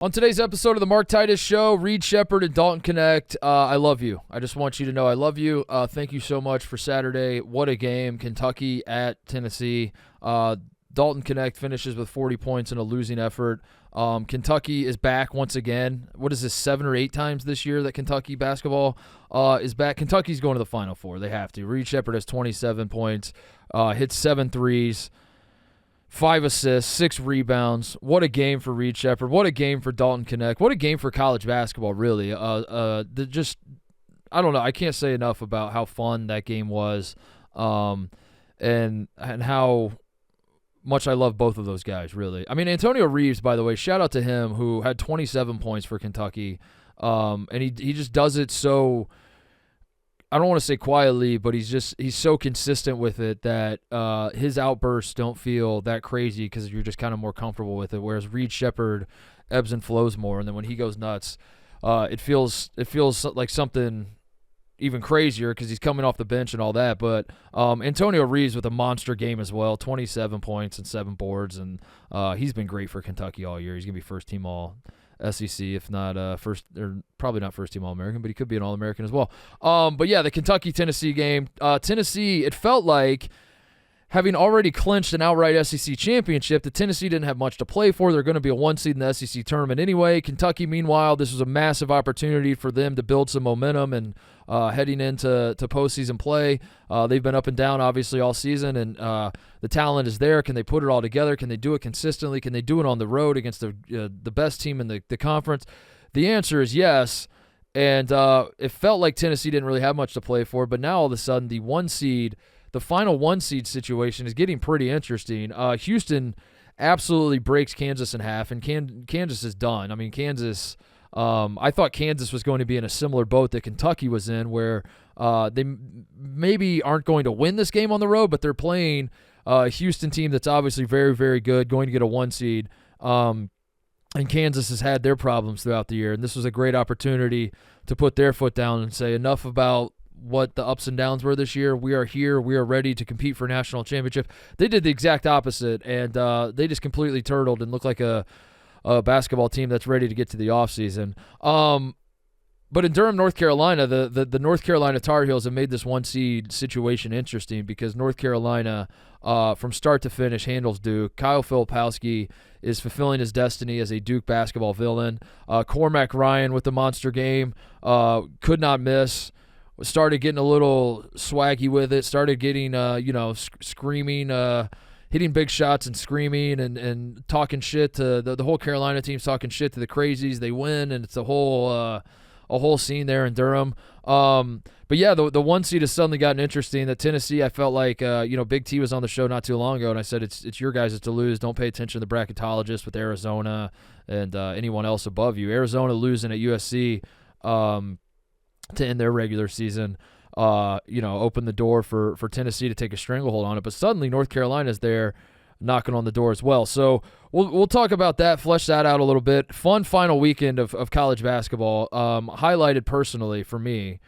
On today's episode of the Mark Titus Show, Reed Shepherd and Dalton Connect, I love you. I just want you to know I love you. Thank you so much for Saturday. What a game. Kentucky at Tennessee. Dalton Connect finishes with 40 points in a losing effort. Kentucky is back once again. What is this, 7 or 8 times this year that Kentucky basketball is back? Kentucky's going to the Final Four. They have to. Reed Shepherd has 27 points, hits 7 threes. 5 assists, 6 rebounds. What a game for Reed Shepherd. What a game for Dalton Connect. What a game for college basketball, really. I don't know. I can't say enough about how fun that game was, and how much I love both of those guys, really. I mean, Antonio Reeves, by the way, shout out to him, who had 27 points for Kentucky, and he just does it so, I don't want to say quietly, but he's so consistent with it that his outbursts don't feel that crazy because you're just kind of more comfortable with it. Whereas Reed Shepherd ebbs and flows more, and then when he goes nuts, it feels like something even crazier because he's coming off the bench and all that. But Antonio Reeves with a monster game as well, 27 points and 7 boards, and he's been great for Kentucky all year. He's gonna be first team all SEC, if not first, or probably not first team All-American, but he could be an All-American as well. But yeah, the Kentucky-Tennessee game. Tennessee, it felt like, having already clinched an outright SEC championship, the Tennessee didn't have much to play for. They're going to be a 1 seed in the SEC tournament anyway. Kentucky, meanwhile, this was a massive opportunity for them to build some momentum and heading into postseason play. They've been up and down, obviously, all season, and the talent is there. Can they put it all together? Can they do it consistently? Can they do it on the road against the best team in the conference? The answer is yes, and it felt like Tennessee didn't really have much to play for, but now all of a sudden the final 1 seed situation is getting pretty interesting. Houston absolutely breaks Kansas in half, and Kansas is done. I mean, Kansas, I thought Kansas was going to be in a similar boat that Kentucky was in, where they maybe aren't going to win this game on the road, but they're playing a Houston team that's obviously very, very good, going to get a 1 seed. And Kansas has had their problems throughout the year, and this was a great opportunity to put their foot down and say enough about what the ups and downs were this year. We are here. We are ready to compete for a national championship. They did the exact opposite, and they just completely turtled and looked like a basketball team that's ready to get to the offseason. But in Durham, North Carolina, the North Carolina Tar Heels have made this 1 seed situation interesting because North Carolina, from start to finish, handles Duke. Kyle Fililpowski is fulfilling his destiny as a Duke basketball villain. Cormac Ryan with the monster game, could not miss. Started getting a little swaggy with it, started getting, screaming, hitting big shots and screaming and talking shit to the whole Carolina team's talking shit to the Crazies. They win, and it's a whole scene there in Durham. But yeah, the 1 seed has suddenly gotten interesting. The Tennessee, I felt like, Big T was on the show not too long ago, and I said it's your guys' to lose. Don't pay attention to the bracketologists with Arizona and anyone else above you. Arizona losing at USC, to end their regular season, open the door for Tennessee to take a stranglehold on it. But suddenly North Carolina's there knocking on the door as well. So we'll talk about that, flesh that out a little bit. Fun final weekend of college basketball, highlighted personally for me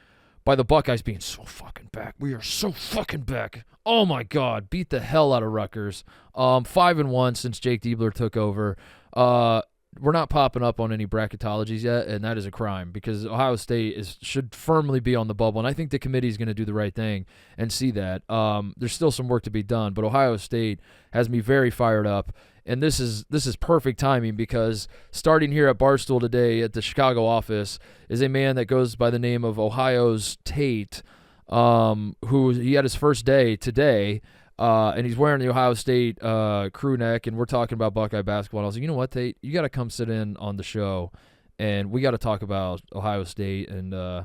by the Buckeyes being so fucking back. We are so fucking back. Oh, my God. Beat the hell out of Rutgers. 5-1 since Jake Diebler took over. We're not popping up on any bracketologies yet, and that is a crime because Ohio State should firmly be on the bubble, and I think the committee is going to do the right thing and see that. There's still some work to be done, but Ohio State has me very fired up, and this is perfect timing because starting here at Barstool today at the Chicago office is a man that goes by the name of Ohio's Tate, who he had his first day today. And he's wearing the Ohio State crew neck, and we're talking about Buckeye basketball. And I was like, you know what, Tate? You got to come sit in on the show, and we got to talk about Ohio State and the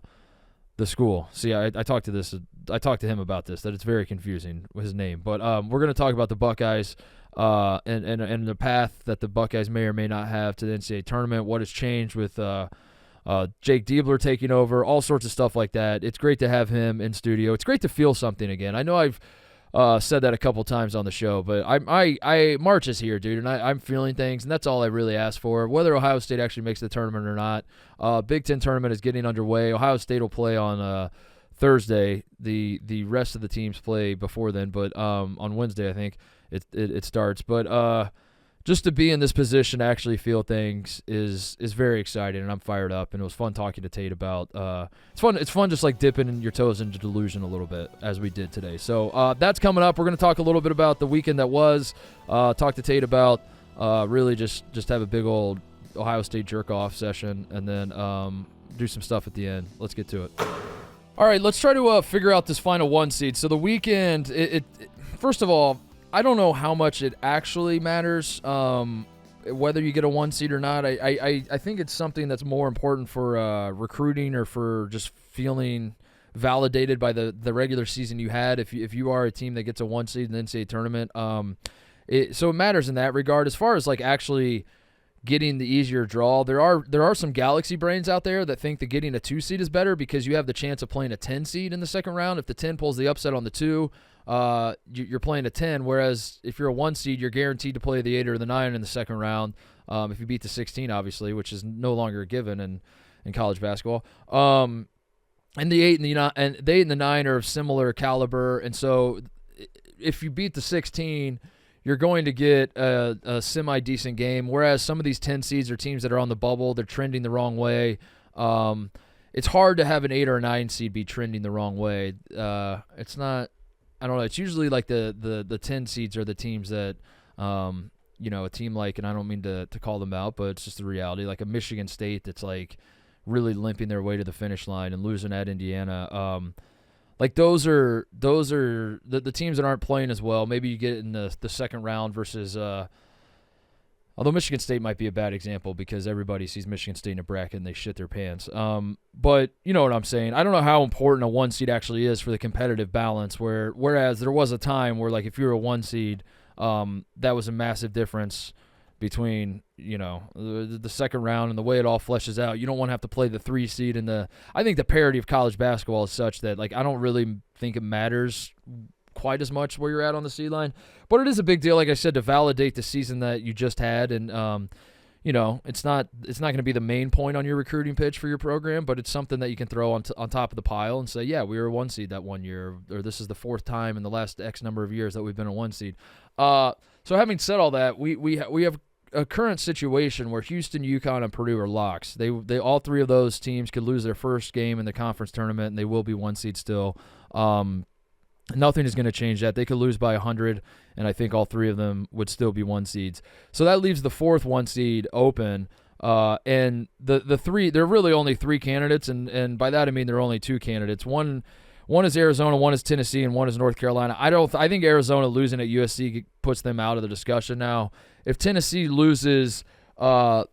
school. See, I talked to him about this, that it's very confusing with his name. But we're going to talk about the Buckeyes and the path that the Buckeyes may or may not have to the NCAA tournament, what has changed with Jake Diebler taking over, all sorts of stuff like that. It's great to have him in studio. It's great to feel something again. I know I've said that a couple times on the show, but I March is here, dude, and I'm feeling things, and that's all I really ask for. Whether Ohio State actually makes the tournament or not, Big Ten tournament is getting underway. Ohio State will play on Thursday. The rest of the teams play before then, but on Wednesday I think it starts. But just to be in this position to actually feel things is very exciting, and I'm fired up. And it was fun talking to Tate about. It's fun just like dipping your toes into delusion a little bit as we did today. So that's coming up. We're gonna talk a little bit about the weekend that was. Talk to Tate about really just have a big old Ohio State jerk off session, and then do some stuff at the end. Let's get to it. All right, let's try to figure out this final 1 seed. So the weekend, it first of all, I don't know how much it actually matters, whether you get a 1 seed or not. I think it's something that's more important for recruiting or for just feeling validated by the regular season you had. If you are a team that gets a 1 seed in the NCAA tournament, so it matters in that regard. As far as like actually getting the easier draw, there are some galaxy brains out there that think that getting a 2 seed is better because you have the chance of playing a 10 seed in the second round. If the 10 pulls the upset on the 2, you're playing a 10, whereas if you're a 1 seed, you're guaranteed to play the 8 or the 9 in the second round. If you beat the 16, obviously, which is no longer a given in college basketball. And the 8 and the 9 are of similar caliber, and so if you beat the 16, you're going to get a semi-decent game, whereas some of these 10 seeds are teams that are on the bubble. They're trending the wrong way. It's hard to have an 8 or a 9 seed be trending the wrong way. It's not – I don't know. It's usually like the 10 seeds are the teams that a team like – and I don't mean to call them out, but it's just the reality. Like a Michigan State that's like really limping their way to the finish line and losing at Indiana. Like those are the teams that aren't playing as well. Maybe you get in the second round versus although Michigan State might be a bad example because everybody sees Michigan State in a bracket and they shit their pants. But you know what I'm saying. I don't know how important a 1 seed actually is for the competitive balance. Whereas there was a time where like if you were a 1 seed, that was a massive difference between the second round and the way it all fleshes out. You don't want to have to play the 3 seed I think the parity of college basketball is such that like I don't really think it matters quite as much where you're at on the seed line, but it is a big deal, like I said, to validate the season that you just had. And it's not going to be the main point on your recruiting pitch for your program, but it's something that you can throw on top of the pile and say, yeah, we were a 1 seed that 1 year, or this is the 4th time in the last X number of years that we've been a 1 seed. So having said all that, we have a current situation where Houston, UConn, and Purdue are locks. They all 3 of those teams could lose their first game in the conference tournament, and they will be 1 seed still. Nothing is going to change that. They could lose by 100, and I think all 3 of them would still be 1 seeds. So that leaves the 4th 1 seed open. And the 3, there are really only 3 candidates, and by that I mean there are only 2 candidates. One is Arizona, one is Tennessee, and one is North Carolina. I think Arizona losing at USC puts them out of the discussion now. If Tennessee loses, their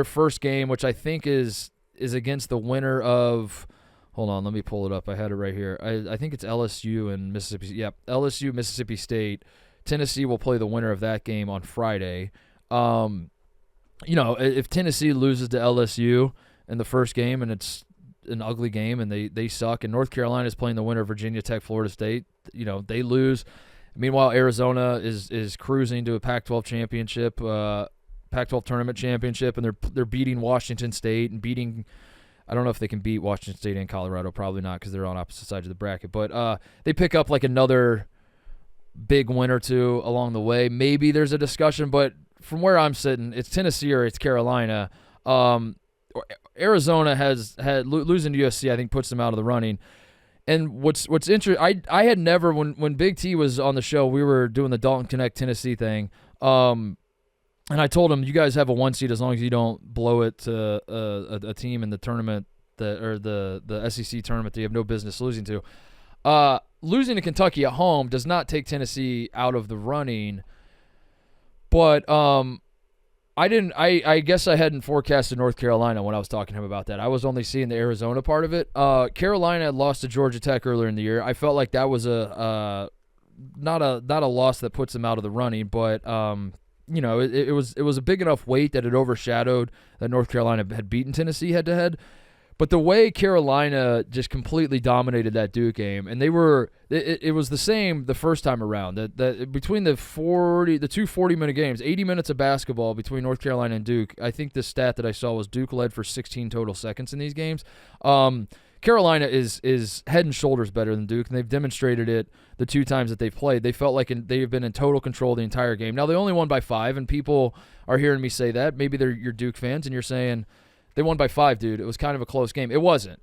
first game, which I think is against the winner of, hold on, let me pull it up. I had it right here. I think it's LSU and Mississippi. Yep, LSU, Mississippi State. Tennessee will play the winner of that game on Friday. If Tennessee loses to LSU in the first game and it's an ugly game and they suck, and North Carolina is playing the winner of Virginia Tech, Florida State, they lose. Meanwhile, Arizona is cruising to a Pac-12 championship, Pac-12 tournament championship, and they're beating Washington State and beating. I don't know if they can beat Washington State and Colorado. Probably not because they're on opposite sides of the bracket. But they pick up like another big win or two along the way. Maybe there's a discussion, but from where I'm sitting, it's Tennessee or it's Carolina. Arizona has had losing to USC, I think, puts them out of the running. And what's interesting, I had never, when Big T was on the show, we were doing the Dalton Connect Tennessee thing, and I told him, you guys have a 1 seed as long as you don't blow it to a team in the tournament or the SEC tournament that you have no business losing to. Losing to Kentucky at home does not take Tennessee out of the running, but I guess I hadn't forecasted North Carolina when I was talking to him about that. I was only seeing the Arizona part of it. Carolina had lost to Georgia Tech earlier in the year. I felt like that was not a loss that puts them out of the running, but it was a big enough weight that it overshadowed that North Carolina had beaten Tennessee head to head. But the way Carolina just completely dominated that Duke game, and it was the same the first time around. That between the 2 40-minute games, 80 minutes of basketball between North Carolina and Duke. I think the stat that I saw was Duke led for 16 total seconds in these games. Carolina is head and shoulders better than Duke, and they've demonstrated it the 2 times that they've played. They felt like they've been in total control the entire game. Now, they only won by 5, and people are hearing me say that. Maybe they're your Duke fans, and you're saying, they won by 5, dude. It was kind of a close game. It wasn't.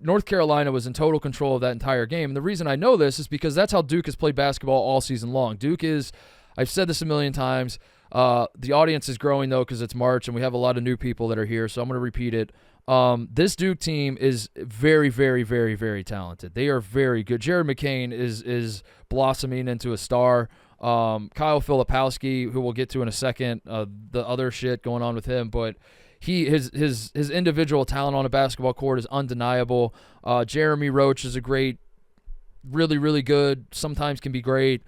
North Carolina was in total control of that entire game. And the reason I know this is because that's how Duke has played basketball all season long. Duke is, I've said this a million times, the audience is growing, though, because it's March, and we have a lot of new people that are here, so I'm going to repeat it. This Duke team is very, very, very, very talented. They are very good. Jared McCain is blossoming into a star. Kyle Fililpowski, who we'll get to in a second, the other shit going on with him, but his individual talent on a basketball court is undeniable. Jeremy Roach is a great, really, really good, sometimes can be great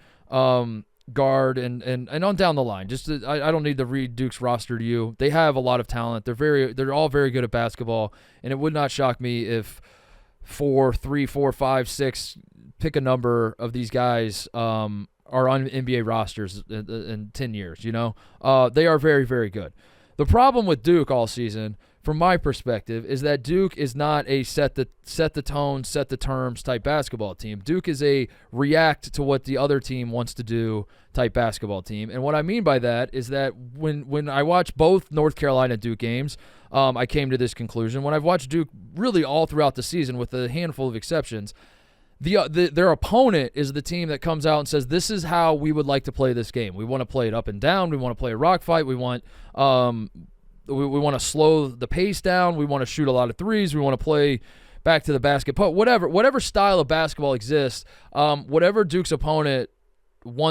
guard, and on down the line. Just I don't need to read Duke's roster to you. They have a lot of talent. They're all very good at basketball, and it would not shock me if 3, 4, 5, 6, pick a number of these guys are on NBA rosters in 10 years. They are very, very good. The problem with Duke all season, from my perspective, is that Duke is not a set the tone, set the terms type basketball team. Duke is a react to what the other team wants to do type basketball team. And what I mean by that is that when I watch both North Carolina Duke games, I came to this conclusion. When I've watched Duke really all throughout the season, with a handful of exceptions, their opponent is the team that comes out and says, this is how we would like to play this game. We want to play it up and down. We want to play a rock fight. We want we want to slow the pace down. We want to shoot a lot of threes. We want to play back to the basket. But whatever style of basketball exists, whatever Duke's opponent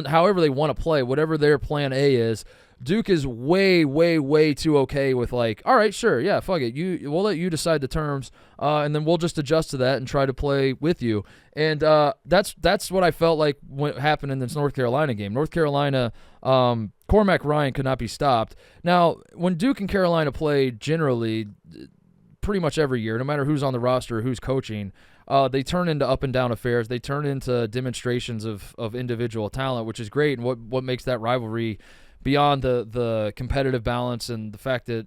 however they want to play, whatever their plan A is, Duke is way, way, way too okay with, like, all right, sure, yeah, fuck it. We'll let you decide the terms, and then we'll just adjust to that and try to play with you. And that's what I felt like what happened in this North Carolina game. North Carolina, Cormac Ryan could not be stopped. Now, when Duke and Carolina play generally, pretty much every year, no matter who's on the roster or who's coaching, they turn into up and down affairs. They turn into demonstrations of individual talent, which is great, and what makes that rivalry beyond the competitive balance and the fact that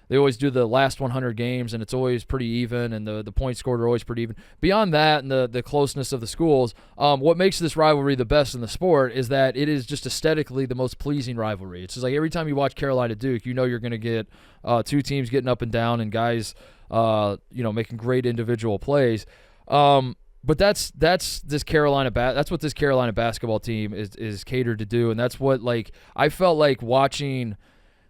they always do the last 100 games and it's always pretty even, and the points scored are always pretty even. Beyond that and the closeness of the schools, what makes this rivalry the best in the sport is that it is just aesthetically the most pleasing rivalry. It's just like every time you watch Carolina Duke, you're going to get 2 teams getting up and down and guys making great individual plays. But that's this Carolina that's what this Carolina basketball team is catered to do, and that's what, like, I felt like watching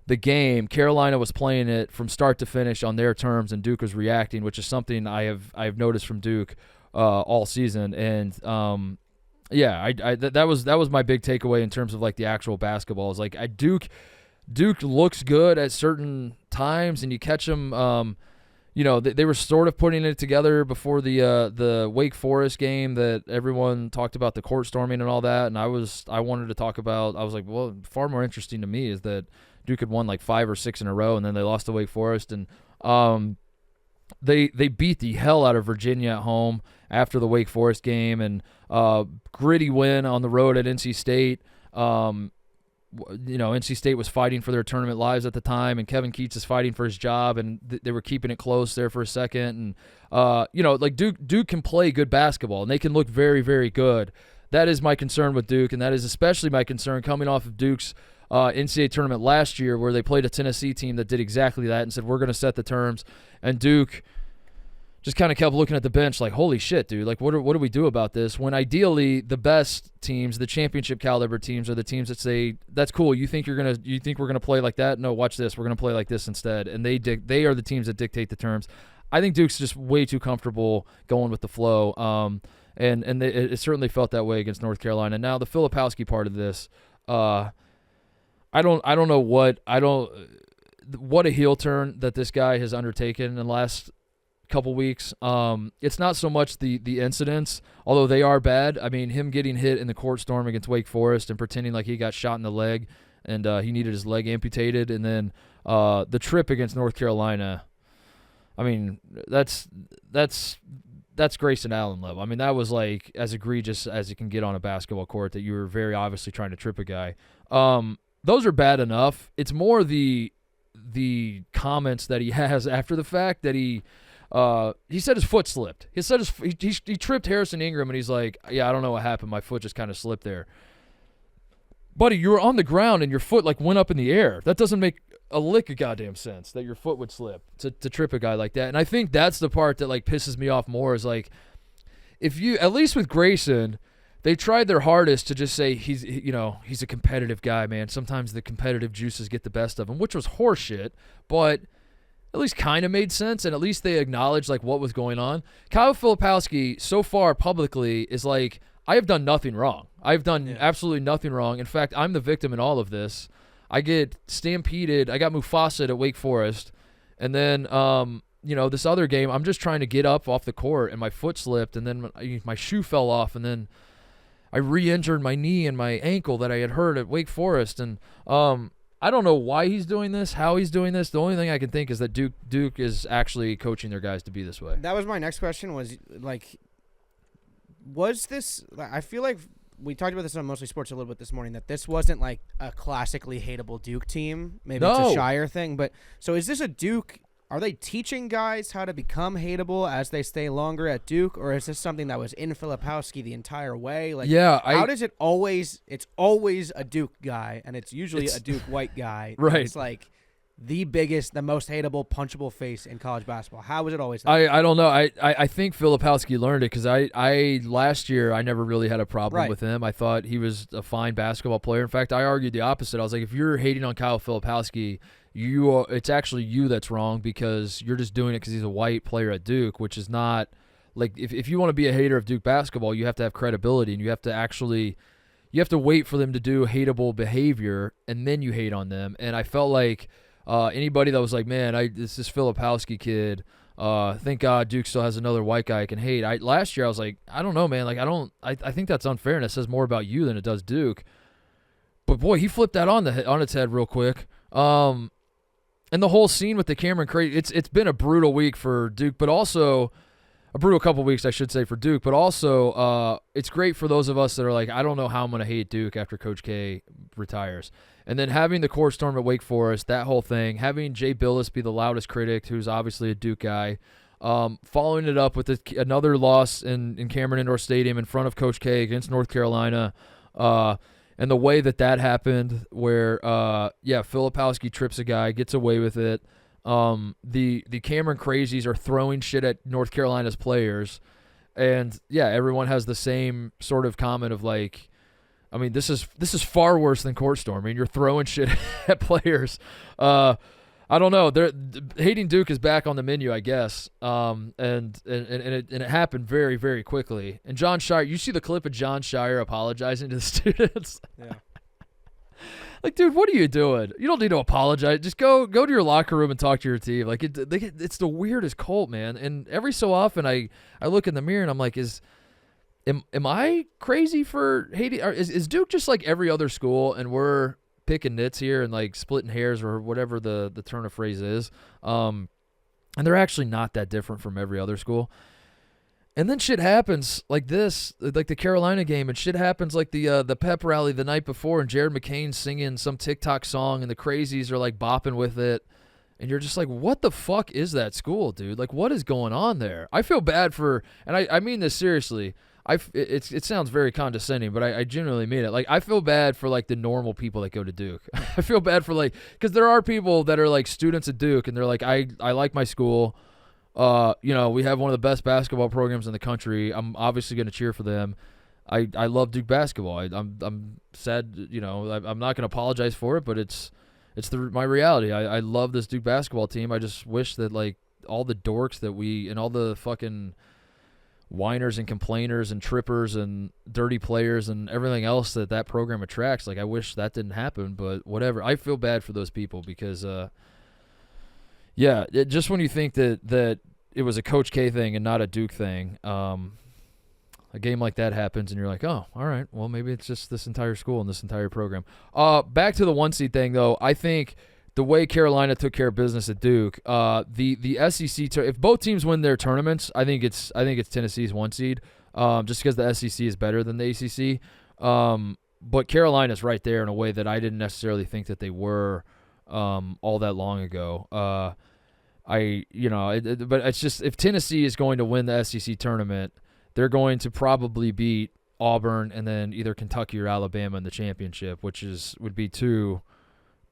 the game. Carolina was playing it from start to finish on their terms, and Duke was reacting, which is something I've noticed from Duke all season. And that was my big takeaway in terms of, like, the actual basketball. Is like Duke looks good at certain times, and you catch them. They were sort of putting it together before the Wake Forest game that everyone talked about, the court storming and all that, and I wanted to talk about. I was like, well, far more interesting to me is that Duke had won like 5 or 6 in a row, and then they lost to Wake Forest, and they beat the hell out of Virginia at home after the Wake Forest game, and gritty win on the road at NC State. NC State was fighting for their tournament lives at the time, and Kevin Keats is fighting for his job, and they were keeping it close there for a second. And Duke can play good basketball, and they can look very, very good. That is my concern with Duke, and that is especially my concern coming off of Duke's NCAA tournament last year, where they played a Tennessee team that did exactly that and said, we're going to set the terms. And Duke just kind of kept looking at the bench like, holy shit, dude, like, what do we do about this? When ideally the best teams, the championship caliber teams, are the teams that say, that's cool, you think we're gonna play like that? No, watch this, we're gonna play like this instead. And they are the teams that dictate the terms. I think Duke's just way too comfortable going with the flow, and it certainly felt that way against North Carolina. Now the Fililpowski part of this, I don't know what a heel turn that this guy has undertaken in the last couple weeks. It's not so much the incidents, although they are bad. I mean, him getting hit in the court storm against Wake Forest and pretending like he got shot in the leg and he needed his leg amputated, and then the trip against North Carolina. I mean, that's Grayson Allen level. I mean, that was like as egregious as you can get on a basketball court, that you were very obviously trying to trip a guy. Those are bad enough. It's more the comments that he has after the fact that he He said his foot slipped. He said he tripped Harrison Ingram, and he's like, yeah, I don't know what happened. My foot just kind of slipped there. Buddy, you were on the ground, and your foot like went up in the air. That doesn't make a lick of goddamn sense that your foot would slip to trip a guy like that. And I think that's the part that like pisses me off more is like, if you, at least with Grayson, they tried their hardest to just say he's a competitive guy, man. Sometimes the competitive juices get the best of him, which was horseshit, but at least kind of made sense, and at least they acknowledged like what was going on. Kyle Fililpowski so far publicly is like, I have done nothing wrong. I've done absolutely nothing wrong. In fact, I'm the victim in all of this. I get stampeded. I got Mufasa at Wake Forest, and then this other game, I'm just trying to get up off the court, and my foot slipped, and then my shoe fell off, and then I re-injured my knee and my ankle that I had hurt at Wake Forest, and I don't know why he's doing this, how he's doing this. The only thing I can think is that Duke is actually coaching their guys to be this way. That was my next question. Was this? I feel like we talked about this on Mostly Sports a little bit this morning, that this wasn't like a classically hateable Duke team. Maybe it's a Shire thing, but so is this a Duke? Are they teaching guys how to become hateable as they stay longer at Duke, or is this something that was in Fililpowski the entire way? Like, how does it always? It's always a Duke guy, and it's usually a Duke white guy. Right. It's like the biggest, the most hateable, punchable face in college basketball. How is it always that? I don't know. I think Fililpowski learned it because I last year I never really had a problem with him. I thought he was a fine basketball player. In fact, I argued the opposite. I was like, if you're hating on Kyle Fililpowski, it's actually you that's wrong because you're just doing it because he's a white player at Duke, which is not like if you want to be a hater of Duke basketball, you have to have credibility and you have to wait for them to do hateable behavior and then you hate on them. And I felt like anybody that was like, man, this Fililpowski kid, thank God Duke still has another white guy I can hate. Last year I was like, I don't know, man. Like I think that's unfair and it says more about you than it does Duke. But boy, he flipped that on its head real quick. And the whole scene with the Cameron Crazy, it's been a brutal week for Duke, but also a brutal couple weeks, I should say, for Duke. But also, it's great for those of us that are like, I don't know how I'm going to hate Duke after Coach K retires. And then having the court storm at Wake Forest, that whole thing, having Jay Billis be the loudest critic, who's obviously a Duke guy, following it up with another loss in Cameron Indoor Stadium in front of Coach K against North Carolina, and the way that happened where, Fililpowski trips a guy, gets away with it. The Cameron Crazies are throwing shit at North Carolina's players. And, everyone has the same sort of comment of like, I mean, this is far worse than court storm. I mean, you're throwing shit at players. I don't know. Hating Duke is back on the menu, I guess. And it happened very, very quickly. And John Shire, you see the clip of John Shire apologizing to the students? Yeah. Like, dude, what are you doing? You don't need to apologize. Just go to your locker room and talk to your team. Like, it's the weirdest cult, man. And every so often, I look in the mirror and I'm like, am I crazy for hating? Is Duke just like every other school, and we're picking nits here and like splitting hairs or whatever the turn of phrase is, and they're actually not that different from every other school. And then shit happens like this, like the Carolina game, and shit happens like the pep rally the night before, and Jared McCain's singing some TikTok song, and the Crazies are like bopping with it, and you're just like, what the fuck is that school, dude? Like, what is going on there? I feel bad for, and I mean this seriously. It sounds very condescending, but I genuinely mean it. Like, I feel bad for like the normal people that go to Duke. I feel bad for like, because there are people that are like students at Duke and they're like, I like my school. We have one of the best basketball programs in the country. I'm obviously going to cheer for them. I love Duke basketball. I'm sad. I'm not going to apologize for it, but it's my reality. I love this Duke basketball team. I just wish that like all the dorks that and all the fucking whiners and complainers and trippers and dirty players and everything else that program attracts. Like, I wish that didn't happen, but whatever. I feel bad for those people because, just when you think that it was a Coach K thing and not a Duke thing, a game like that happens and you're like, oh, all right, well, maybe it's just this entire school and this entire program. Back to the 1 seed thing, though, I think the way Carolina took care of business at Duke, the SEC, if both teams win their tournaments, I think it's Tennessee's 1 seed, just because the SEC is better than the ACC. But Carolina's right there in a way that I didn't necessarily think that they were all that long ago. but it's just if Tennessee is going to win the SEC tournament, they're going to probably beat Auburn and then either Kentucky or Alabama in the championship, which would be 2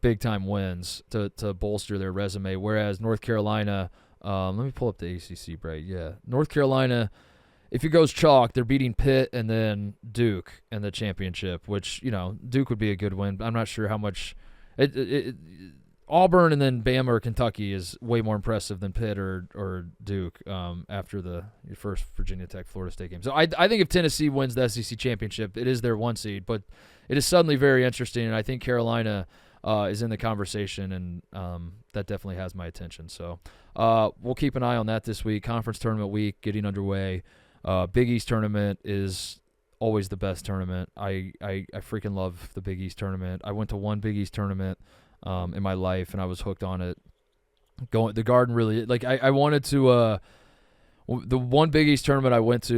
big-time wins to bolster their resume, whereas North Carolina let me pull up the ACC break. Yeah, North Carolina, if it goes chalk, they're beating Pitt and then Duke in the championship, which, Duke would be a good win. I'm not sure how much Auburn and then Bama or Kentucky is way more impressive than Pitt or Duke after your first Virginia Tech Florida State game. So I think if Tennessee wins the SEC championship, it is their 1 seed, but it is suddenly very interesting, and I think Carolina is in the conversation, and that definitely has my attention. So we'll keep an eye on that this week. Conference tournament week getting underway. Big East tournament is always the best tournament. I freaking love the Big East tournament. I went to 1 Big East tournament in my life, and I was hooked on it. The Garden really, I wanted to. The 1 Big East tournament I went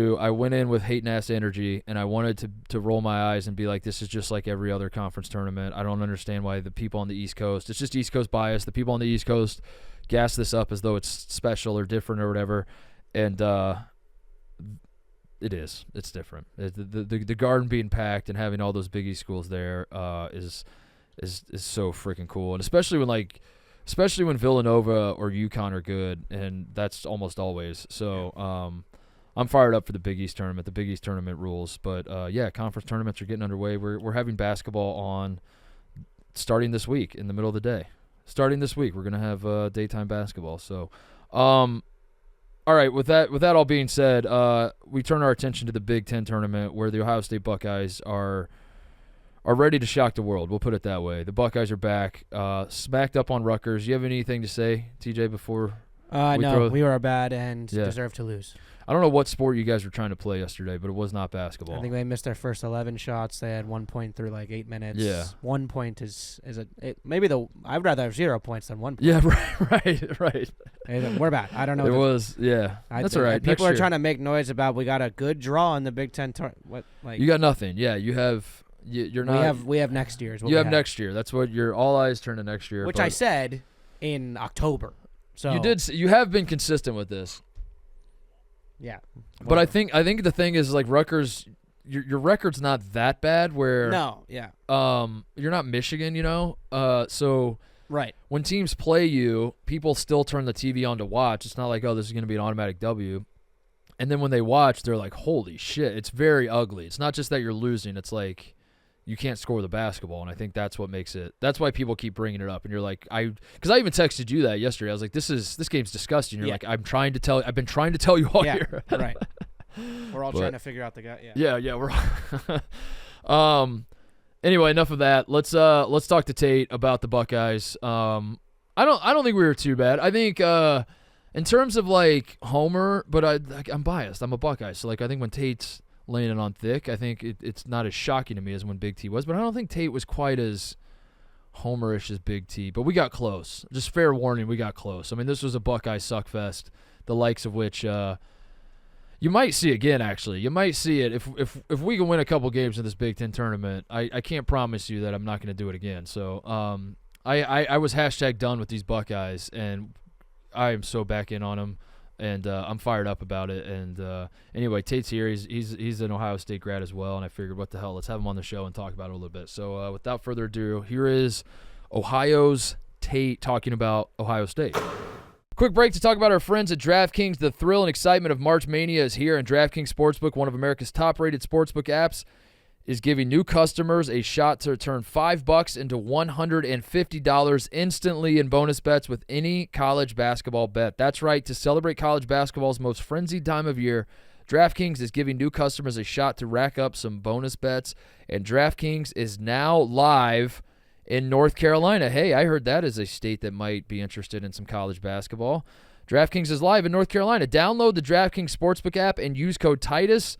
in with hate-ass energy, and I wanted to roll my eyes and be like, this is just like every other conference tournament. I don't understand why the people on the East Coast, it's just East Coast bias. The people on the East Coast gas this up as though it's special or different or whatever, and it is. It's different. The Garden being packed and having all those Big East schools there is so freaking cool, and especially when Villanova or UConn are good, and that's almost always. So I'm fired up for the Big East tournament. The Big East tournament rules. But, conference tournaments are getting underway. We're having basketball on starting this week in the middle of the day. Starting this week, we're going to have daytime basketball. So, all right, with that all being said, we turn our attention to the Big Ten tournament where the Ohio State Buckeyes are ready to shock the world. We'll put it that way. The Buckeyes are back, smacked up on Rutgers. You have anything to say, TJ, before we were bad and deserve to lose. I don't know what sport you guys were trying to play yesterday, but it was not basketball. I think they missed their first 11 shots. They had 1 point through 8 minutes. Yeah. 1 point I'd rather have 0 points than 1 point. Yeah, right. We're bad. I don't know. That's all right. People are trying to make noise about we got a good draw in the Big Ten tournament. You got nothing. Yeah, you have. You're not. We have next year. You have next year. That's what your all eyes turn to next year. Which I said in October. So you did. You have been consistent with this. Yeah. But I think the thing is Rutgers. Your record's not that bad. Where no. Yeah. You're not Michigan. So. Right. When teams play you, people still turn the TV on to watch. It's not like, oh, this is going to be an automatic W. And then when they watch, they're like, holy shit, it's very ugly. It's not just that you're losing. It's like you can't score the basketball, and I think that's what makes it. That's why people keep bringing it up, and you're like, because I even texted you that yesterday. I was like, this game's disgusting. You're like, I've been trying to tell you all year. Right. We're all trying to figure out the guy. Yeah. We're. Anyway, enough of that. Let's talk to Tate about the Buckeyes. I don't think we were too bad. I think in terms of Homer, but I'm biased. I'm a Buckeye, so I think when Tate's laying it on thick, I think it's not as shocking to me as when Big T was. But I don't think Tate was quite as homerish as Big T. But we got close. Just fair warning, we got close. I mean, this was a Buckeye suckfest, the likes of which you might see again. Actually, you might see it if we can win a couple games in this Big Ten tournament. I can't promise you that I'm not going to do it again. So I was #done with these Buckeyes, and I am so back in on them. And I'm fired up about it. And anyway, Tate's here. He's an Ohio State grad as well. And I figured, what the hell? Let's have him on the show and talk about it a little bit. So without further ado, here is Ohio's Tate talking about Ohio State. Quick break to talk about our friends at DraftKings. The thrill and excitement of March Mania is here, and DraftKings Sportsbook, one of America's top-rated sportsbook apps, is giving new customers a shot to turn $5 into $150 instantly in bonus bets with any college basketball bet. That's right. To celebrate college basketball's most frenzied time of year, DraftKings is giving new customers a shot to rack up some bonus bets, and DraftKings is now live in North Carolina. Hey, I heard that is a state that might be interested in some college basketball. DraftKings is live in North Carolina. Download the DraftKings Sportsbook app and use code Titus.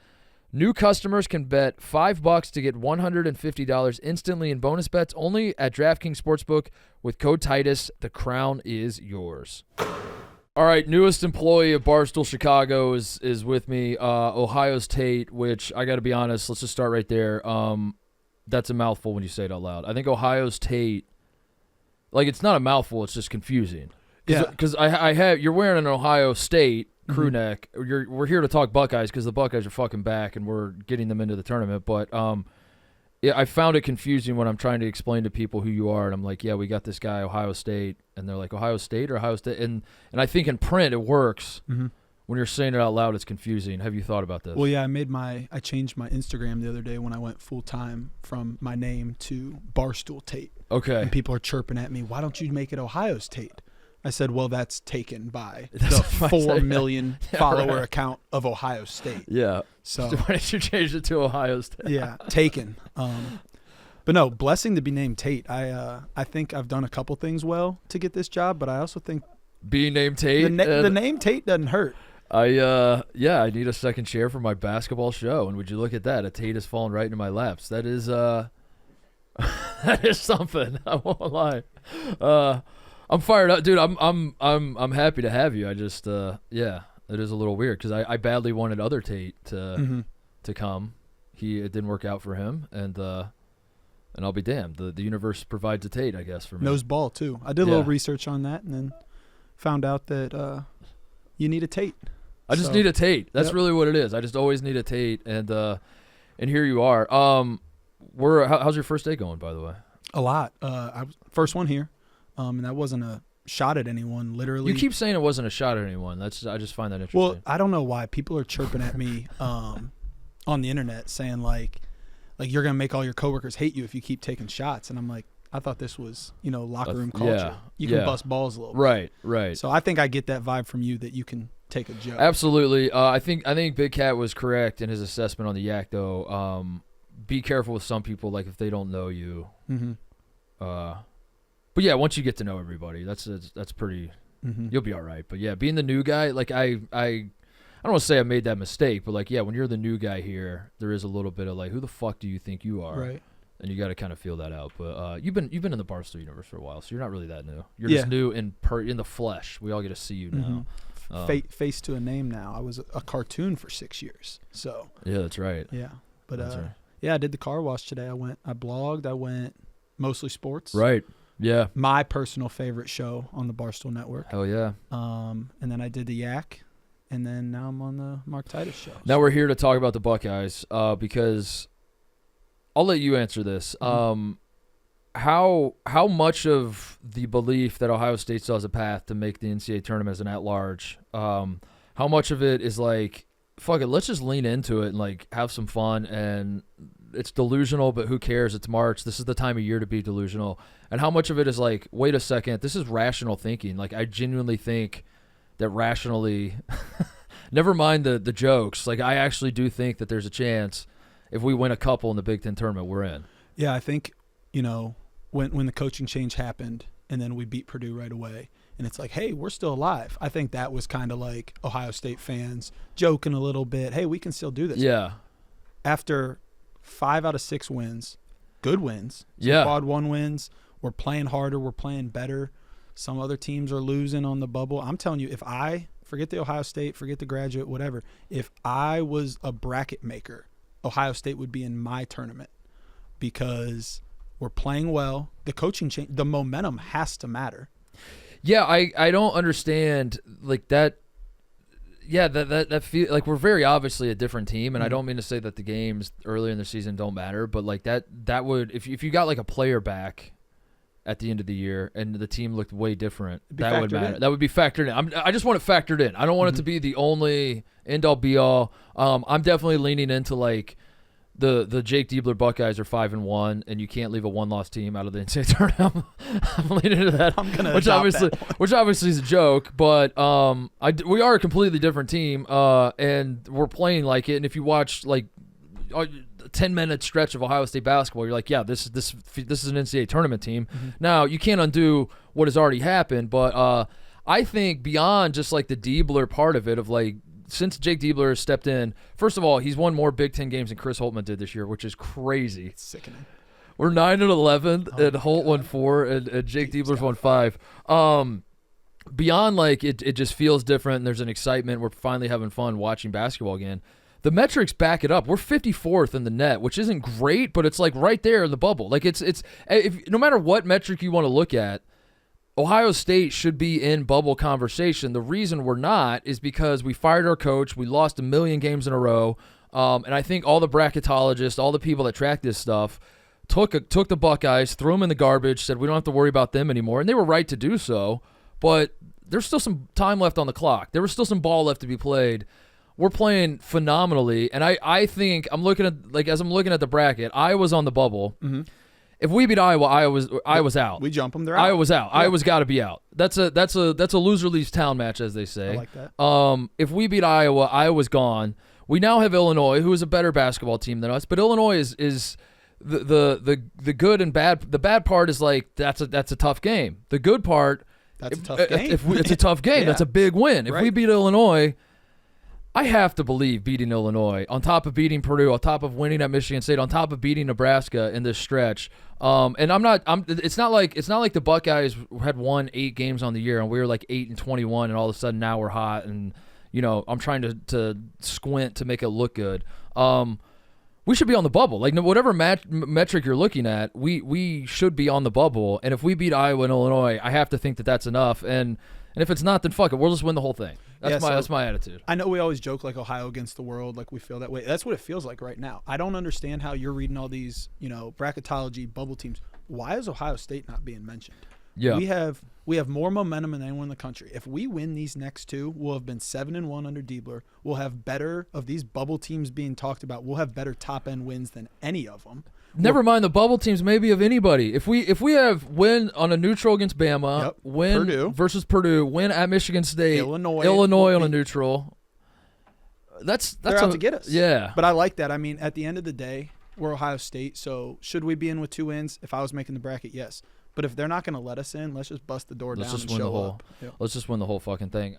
New customers can bet $5 to get $150 instantly in bonus bets only at DraftKings Sportsbook with code Titus. The crown is yours. All right, newest employee of Barstool Chicago is with me, Ohio's Tate, which I got to be honest, let's just start right there. That's a mouthful when you say it out loud. I think Ohio's Tate, it's not a mouthful, it's just confusing. Because I have you're wearing an Ohio State crew neck. We're here to talk Buckeyes because the Buckeyes are fucking back and we're getting them into the tournament. But yeah, I found it confusing when I'm trying to explain to people who you are, and I'm like, yeah, we got this guy Ohio State, and they're like Ohio State or Ohio State, and I think in print it works. When you're saying it out loud, it's confusing. Have you thought about this? Well, yeah, I changed my Instagram the other day when I went full time from my name to Barstool Tate. Okay. And people are chirping at me, why don't you make it Ohio's Tate? I said, well, that's taken by the 4 million follower account of Ohio State. Yeah. So why did you change it to Ohio State? Yeah, taken. But no, blessing to be named Tate. I think I've done a couple things well to get this job, but I also think being named Tate. The name Tate doesn't hurt. I need a second chair for my basketball show, and would you look at that? A Tate has fallen right into my laps. That is that is something. I won't lie. I'm fired up, dude. I'm happy to have you. I just it is a little weird because I badly wanted other Tate to come. It didn't work out for him, and I'll be damned. The universe provides a Tate, I guess, for me. Knows ball too. I did a little research on that, and then found out that you need a Tate. I just need a Tate. That's really what it is. I just always need a Tate, and here you are. How's your first day going, by the way? A lot. I was first one here, and that wasn't a shot at anyone. Literally, you keep saying it wasn't a shot at anyone. I just find that interesting. Well, I don't know why people are chirping at me on the internet, saying like you're gonna make all your coworkers hate you if you keep taking shots, and I'm like, I thought this was locker room culture. Yeah, you can bust balls a little bit. Right. So I think I get that vibe from you that you can take a joke. Absolutely. I think Big Cat was correct in his assessment on the yak, though. Be careful with some people, like if they don't know you. But yeah, once you get to know everybody, that's pretty. You'll be all right. But yeah, being the new guy, like I don't want to say I made that mistake, but like when you're the new guy here, there is a little bit of like, who the fuck do you think you are? Right. And you got to kind of feel that out. But you've been in the Barstool universe for a while, so you're not really that new. You're just new in the flesh. We all get to see you now. Face to a name now. I was a cartoon for 6 years. So yeah, that's right. Yeah, but right. I did the car wash today. I blogged. I went mostly sports. Right. Yeah. My personal favorite show on the Barstool Network. Hell yeah. And then I did the yak, and then now I'm on the Mark Titus show. Now we're here to talk about the Buckeyes because I'll let you answer this. How much of the belief that Ohio State still has a path to make the NCAA tournament as an at-large, how much of it is like, fuck it, let's just lean into it and like have some fun, and it's delusional, but who cares? It's March. This is the time of year to be delusional. And how much of it is like, wait a second, this is rational thinking. Like I genuinely think that rationally, never mind the jokes, like I actually do think that there's a chance if we win a couple in the Big Ten tournament, we're in. Yeah, I think, when the coaching change happened and then we beat Purdue right away and it's like, hey, we're still alive. I think that was kind of like Ohio State fans joking a little bit. Hey, we can still do this. Yeah. After 5 out of 6 wins, good wins, quad 1 wins, we're playing harder, we're playing better. Some other teams are losing on the bubble. I'm telling you, if I forget the Ohio State, forget the graduate, whatever, if I was a bracket maker, Ohio State would be in my tournament because we're playing well. The coaching change, the momentum has to matter. Yeah, I don't understand like that. Yeah, that feel like we're very obviously a different team, and I don't mean to say that the games early in the season don't matter, but like that would if you got like a player back at the end of the year and the team looked way different, that would matter. That would be factored in. I just want it factored in. I don't want it to be the only end all be all. I'm definitely leaning into like the Jake Diebler Buckeyes are 5-1, and you can't leave a 1-loss team out of the NCAA tournament. I'm leaning into that. I'm gonna which obviously is a joke, but we are a completely different team, and we're playing like it. And if you watch like a 10-minute stretch of Ohio State basketball, you're like, yeah, this is an NCAA tournament team. Now you can't undo what has already happened, but I think beyond just like the Diebler part of it, of like, since Jake Diebler has stepped in, first of all, he's won more Big Ten games than Chris Holtmann did this year, which is crazy. It's sickening. We're 9-11, and Holt won 4, and Jake Diebler's won 5. Beyond like it just feels different, and there's an excitement. We're finally having fun watching basketball again. The metrics back it up. We're 54th in the net, which isn't great, but it's like right there in the bubble. Like it's no matter what metric you want to look at, Ohio State should be in bubble conversation. The reason we're not is because we fired our coach. We lost 1 million games in a row. And I think all the bracketologists, all the people that track this stuff, took the Buckeyes, threw them in the garbage, said we don't have to worry about them anymore. And they were right to do so. But there's still some time left on the clock. There was still some ball left to be played. We're playing phenomenally. And I think as I'm looking at the bracket, Iowa's on the bubble. Mm-hmm. If we beat Iowa, Iowa's out. We jump them, they're out. Iowa's out. Yeah. Iowa's got to be out. That's a loser leaves town match, as they say. I like that. If we beat Iowa, Iowa's gone. We now have Illinois, who is a better basketball team than us, but Illinois is the good and bad. The bad part is like that's a tough game. The good part, that's a tough game. It's a tough game. Yeah. That's a big win. If we beat Illinois, I have to believe beating Illinois, on top of beating Purdue, on top of winning at Michigan State, on top of beating Nebraska in this stretch. And it's not like the Buckeyes had won 8 games on the year and we were like 8-21 and all of a sudden now we're hot and I'm trying to squint to make it look good. We should be on the bubble. Like whatever metric you're looking at, we should be on the bubble. And if we beat Iowa and Illinois, I have to think that that's enough. And if it's not, then fuck it. We'll just win the whole thing. That's my attitude. I know we always joke like Ohio against the world, like we feel that way. That's what it feels like right now. I don't understand how you're reading all these, bracketology bubble teams. Why is Ohio State not being mentioned? Yeah. We have more momentum than anyone in the country. If we win these next 2, we'll have been 7-1 under Diebler. We'll have better of these bubble teams being talked about. We'll have better top end wins than any of them. Never mind the bubble teams, maybe of anybody. If we have win on a neutral against Bama, win Purdue versus Purdue, win at Michigan State, Illinois on a neutral, they're out to get us. Yeah, but I like that. I mean, at the end of the day, we're Ohio State, so should we be in with 2 wins? If I was making the bracket, yes. But if they're not going to let us in, let's just bust the door down and show up. Let's just win the whole fucking thing.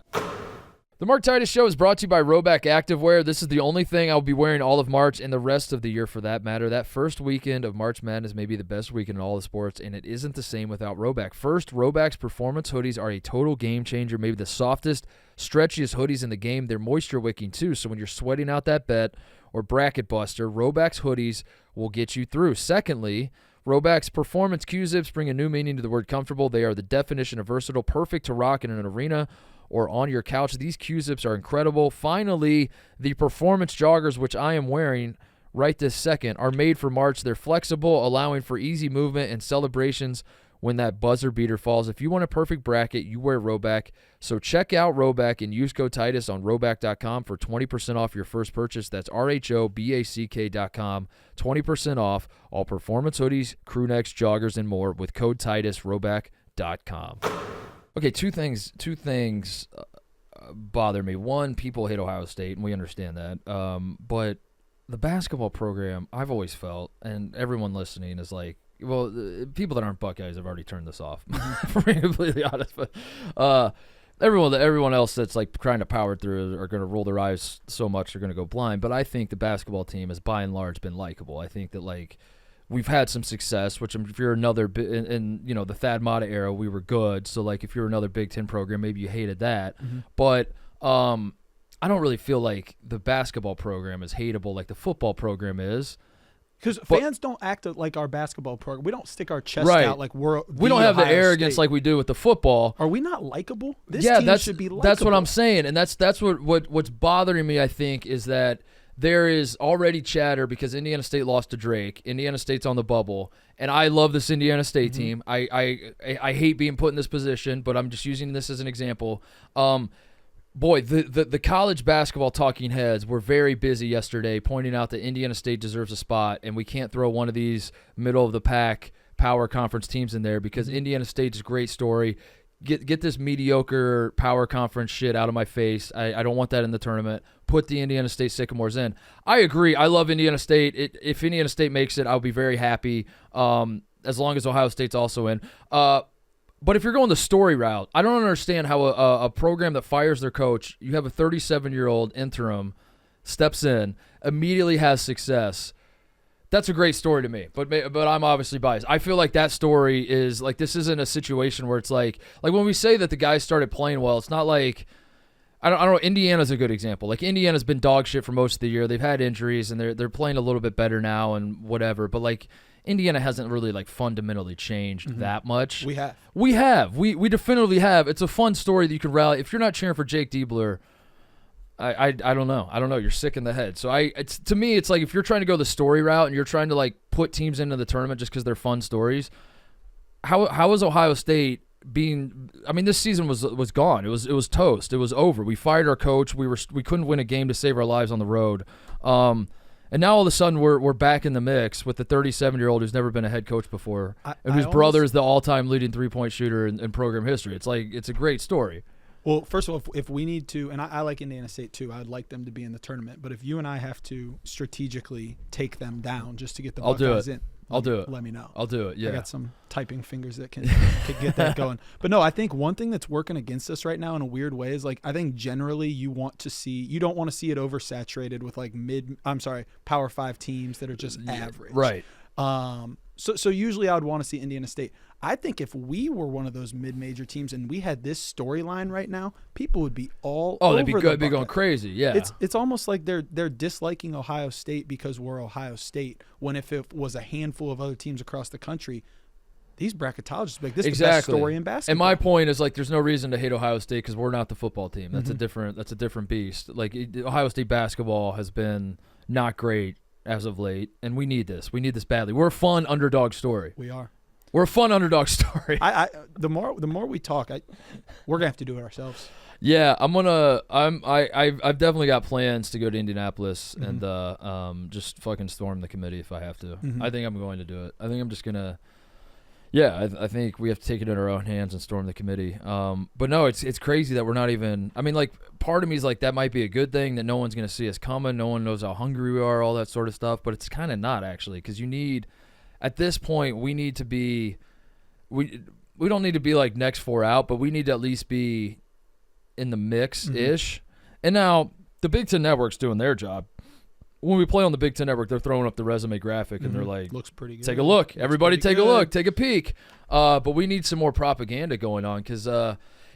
The Mark Titus Show is brought to you by Rhoback Activewear. This is the only thing I'll be wearing all of March and the rest of the year for that matter. That first weekend of March Madness may be the best weekend in all the sports, and it isn't the same without Rhoback. First, Rhoback's performance hoodies are a total game changer, maybe the softest, stretchiest hoodies in the game. They're moisture wicking too, so when you're sweating out that bet or bracket buster, Rhoback's hoodies will get you through. Secondly, Rhoback's performance Q-zips bring a new meaning to the word comfortable. They are the definition of versatile, perfect to rock in an arena or on your couch. These Q-zips are incredible. Finally, the performance joggers, which I am wearing right this second, are made for March. They're flexible, allowing for easy movement and celebrations when that buzzer beater falls. If you want a perfect bracket, you wear Rhoback. So check out Rhoback and use code Titus on Rhoback.com for 20% off your first purchase. That's RHOBACK.com. 20% off all performance hoodies, crew necks, joggers, and more with code Titus, Rhoback.com. Okay, two things bother me. One, people hate Ohio State, and we understand that. But the basketball program, I've always felt, and everyone listening is like, well, people that aren't Buckeyes have already turned this off, for being completely honest. But everyone else that's like trying to power through are going to roll their eyes so much they're going to go blind. But I think the basketball team has by and large been likable. I think that like we've had some success, which if you're another in the Thad Matta era, we were good. So like if you're another Big Ten program, maybe you hated that. Mm-hmm. But I don't really feel like the basketball program is hateable like the football program is. Because fans don't act like our basketball program. We don't stick our chest out like we don't have Ohio the arrogance State. Like we do with the football. Are we not likable? This team should be likable. That's what I'm saying, and that's what's bothering me. I think is that there is already chatter because Indiana State lost to Drake. Indiana State's on the bubble, and I love this Indiana State team. I hate being put in this position, but I'm just using this as an example. Boy, the college basketball talking heads were very busy yesterday pointing out that Indiana State deserves a spot, and we can't throw one of these middle-of-the-pack power conference teams in there because Indiana State's a great story. Get this mediocre power conference shit out of my face. I don't want that in the tournament. Put the Indiana State Sycamores in. I agree. I love Indiana State. If Indiana State makes it, I'll be very happy as long as Ohio State's also in. But if you're going the story route, I don't understand how a program that fires their coach, you have a 37-year-old interim, steps in, immediately has success. That's a great story to me, but I'm obviously biased. I feel like that story is like this isn't a situation where it's like when we say that the guys started playing well, it's not like I don't know. Indiana's a good example. Like, Indiana's been dog shit for most of the year. They've had injuries, and they're playing a little bit better now and whatever. But, like, Indiana hasn't really, like, fundamentally changed that much. We have. We definitively have. It's a fun story that you can rally. If you're not cheering for Jake Diebler, I don't know. I don't know. You're sick in the head. So to me, it's like if you're trying to go the story route and you're trying to, like, put teams into the tournament just because they're fun stories, how is Ohio State being? I mean, this season was gone. It was toast. It was over. We fired our coach. We couldn't win a game to save our lives on the road. And now all of a sudden we're back in the mix with the 37-year-old who's never been a head coach before, and whose brother is the all-time leading three-point shooter in program history. It's like, it's a great story. Well, first of all, if we need to, and I like Indiana State too, I would like them to be in the tournament. But if you and I have to strategically take them down just to get the Buckeyes in, I'll do it. Let me know. I'll do it, yeah. I got some typing fingers that can get that going. But no, I think one thing that's working against us right now in a weird way is, like, I think generally you don't want to see it oversaturated with, like, Power 5 teams that are just average. Right. So usually I would want to see Indiana State. I think if we were one of those mid-major teams and we had this storyline right now, people would be all over they'd be good. They'd be going crazy. Yeah. It's almost like they're disliking Ohio State because we're Ohio State, when if it was a handful of other teams across the country, these bracketologists would be like, this is the best story in basketball. And my point is, like, there's no reason to hate Ohio State because we're not the football team. That's a different beast. Like, Ohio State basketball has been not great as of late, and we need this. We need this badly. We're a fun underdog story. We are. We're a fun underdog story. The more we talk, we're gonna have to do it ourselves. Yeah, I've definitely got plans to go to Indianapolis and just fucking storm the committee if I have to. I think I'm going to do it. I think I'm just gonna. Yeah, I think we have to take it in our own hands and storm the committee. But no, it's crazy that we're not even. I mean, like, part of me is like, that might be a good thing that no one's gonna see us coming. No one knows how hungry we are, all that sort of stuff. But it's kind of not, actually, because you need. At this point, we need to be. We don't need to be like next 4 out, but we need to at least be in the mix-ish. And now the Big Ten Network's doing their job. When we play on the Big Ten Network, they're throwing up the resume graphic, and they're like, looks pretty good. Take a look. Everybody take a look. Take a peek. But we need some more propaganda going on because,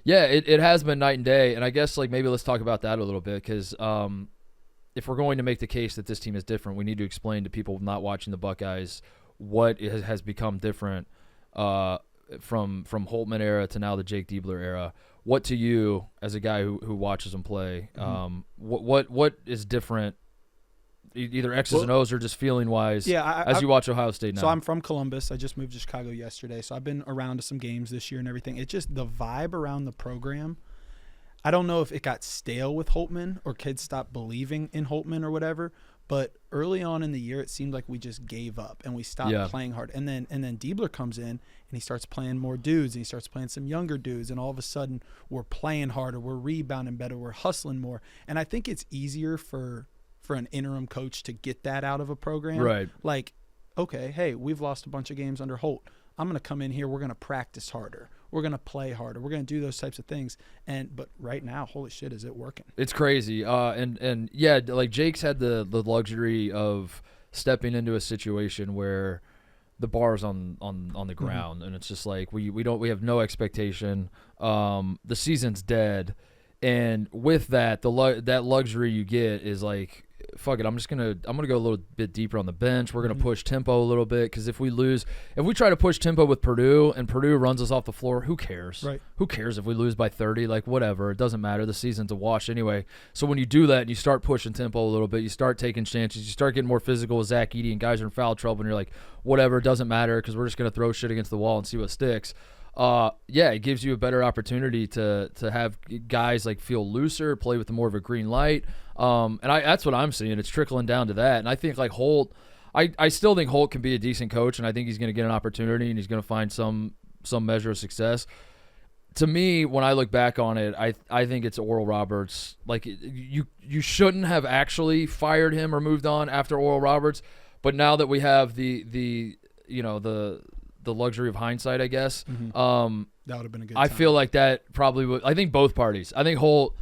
it has been night and day. And I guess, like, maybe let's talk about that a little bit because if we're going to make the case that this team is different, we need to explain to people not watching the Buckeyes what has become different from Holtman era to now the Jake Diebler era. What to you, as a guy who watches them play, what is different, either X's and O's or just feeling wise, as you watch Ohio State now? So I'm from Columbus. I just moved to Chicago yesterday, so I've been around to some games this year and everything. It's just the vibe around the program. I don't know if it got stale with Holtman or kids stopped believing in Holtman or whatever. But early on in the year, it seemed like we just gave up and we stopped playing hard. And then Diebler comes in and he starts playing more dudes and he starts playing some younger dudes. And all of a sudden, we're playing harder, we're rebounding better, we're hustling more. And I think it's easier for an interim coach to get that out of a program. Right. Like, okay, hey, we've lost a bunch of games under Holt. I'm going to come in here. We're going to practice harder. We're going to play harder. We're going to do those types of things. But right now, holy shit, is it working? It's crazy. And yeah, like, Jake's had the luxury of stepping into a situation where the bar's on the ground, and it's just like we have no expectation. The season's dead, and with that, that luxury you get is like, fuck it, I'm gonna go a little bit deeper on the bench. We're gonna push tempo a little bit because if we try to push tempo with Purdue and Purdue runs us off the floor, who cares? Right. Who cares if we lose by 30? Like, whatever, it doesn't matter. The season's a wash anyway. So when you do that and you start pushing tempo a little bit, you start taking chances, you start getting more physical with Zach Edey, and guys are in foul trouble, and you're like, whatever, it doesn't matter because we're just gonna throw shit against the wall and see what sticks. It gives you a better opportunity to have guys like feel looser, play with more of a green light. And that's what I'm seeing. It's trickling down to that. And I think like Holt, I still think Holt can be a decent coach, and I think he's going to get an opportunity and he's going to find some measure of success. To me, when I look back on it, I think it's Oral Roberts. Like, you shouldn't have actually fired him or moved on after Oral Roberts, but now that we have the luxury of hindsight, I guess. That would have been a good time. I feel like that probably would. I think both parties. I think Holt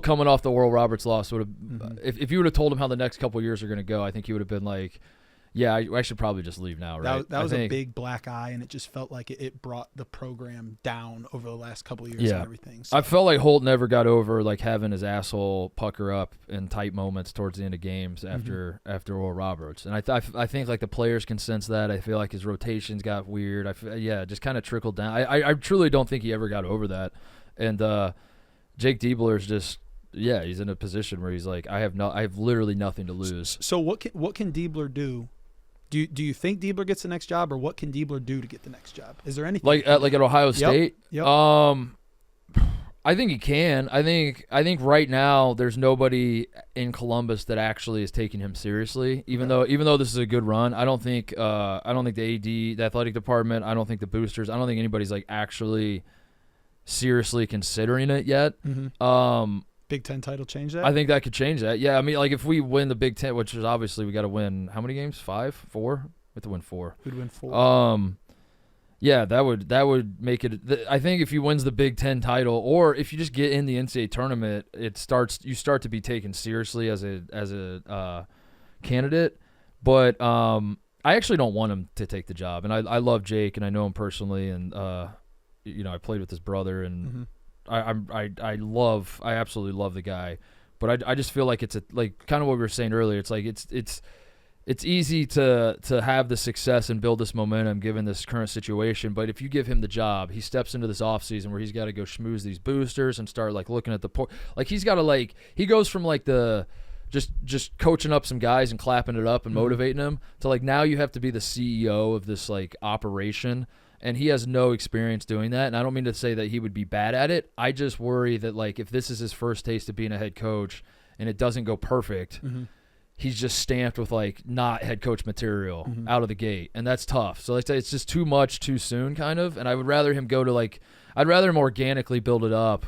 coming off the Oral Roberts loss would have. If you would have told him how the next couple of years are going to go, I think he would have been like, Yeah, I should probably just leave now, right? That was a big black eye, and it just felt like it brought the program down over the last couple of years and everything. So. I felt like Holt never got over like having his asshole pucker up in tight moments towards the end of games after Oral Roberts, and I think like the players can sense that. I feel like his rotations got weird. It just kind of trickled down. I truly don't think he ever got over that, and Jake Diebler's just. Yeah, he's in a position where he's like, I have literally nothing to lose. So what can Diebler do? Do you think Diebler gets the next job, or what can Diebler do to get the next job? Is there anything like at Ohio State? Yep. I think he can. I think right now there's nobody in Columbus that actually is taking him seriously. Even though this is a good run, I don't think the AD, the athletic department, I don't think the boosters, I don't think anybody's like actually seriously considering it yet. Big Ten title change that? I think that could change that. Yeah, I mean, like if we win the Big Ten, which is obviously we got to win how many games? 5? 4? We have to win 4. Who'd win 4? Yeah, that would make it. I think if he wins the Big Ten title, or if you just get in the NCAA tournament, you start to be taken seriously as a candidate. But I actually don't want him to take the job, and I love Jake, and I know him personally, and I played with his brother, and. I absolutely love the guy, but I just feel like it's like kind of what we were saying earlier. It's like it's easy to have the success and build this momentum given this current situation. But if you give him the job, he steps into this offseason where he's got to go schmooze these boosters and start like looking at he's got to he goes from like the just coaching up some guys and clapping it up and motivating them to like now you have to be the CEO of this like operation. And he has no experience doing that. And I don't mean to say that he would be bad at it. I just worry that, like, if this is his first taste of being a head coach and it doesn't go perfect, he's just stamped with, like, not head coach material out of the gate. And that's tough. So it's just too much too soon, kind of. And I would rather him go to, like – I'd rather him organically build it up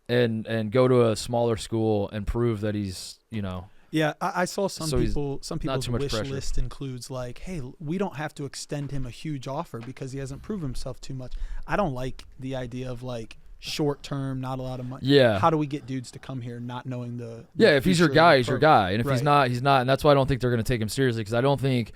and go to a smaller school and prove that he's, Yeah, I saw some people's wish pressure. list includes like, hey, we don't have to extend him a huge offer because he hasn't proved himself too much. I don't like the idea of like short term, not a lot of money. Yeah. How do we get dudes to come here not knowing the if he's your guy, he's your guy. And if he's not, he's not. And that's why I don't think they're going to take him seriously because I don't think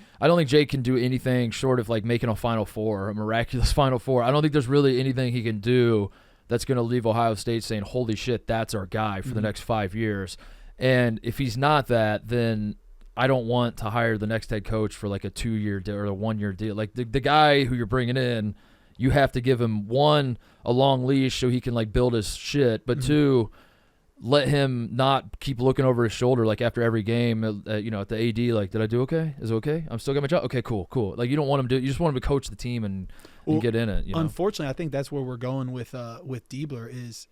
Jake can do anything short of like making a Final Four, a miraculous Final Four. I don't think there's really anything he can do that's going to leave Ohio State saying, holy shit, that's our guy for the next 5 years. And if he's not that, then I don't want to hire the next head coach for like a 2-year deal or a 1-year deal. Like the guy who you're bringing in, you have to give him, 1, a long leash so he can like build his shit, but 2, let him not keep looking over his shoulder like after every game, at the AD, like, did I do okay? Is it okay? I'm still got my job? Okay, cool. Like you don't want him to, you just want him to coach the team and get in it. Unfortunately, I think that's where we're going with Diebler is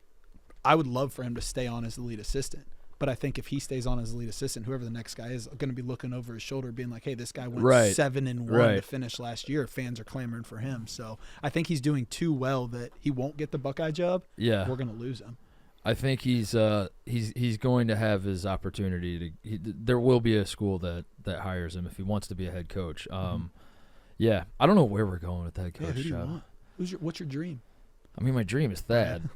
I would love for him to stay on as the lead assistant. But I think if he stays on as the lead assistant, whoever the next guy is going to be looking over his shoulder being like, hey, this guy went 7-1 to finish last year. Fans are clamoring for him. So I think he's doing too well that he won't get the Buckeye job. Yeah. We're going to lose him. I think he's going to have his opportunity there will be a school that hires him if he wants to be a head coach. Yeah. I don't know where we're going with that coach. Who do you want? What's your dream? I mean, my dream is Thad.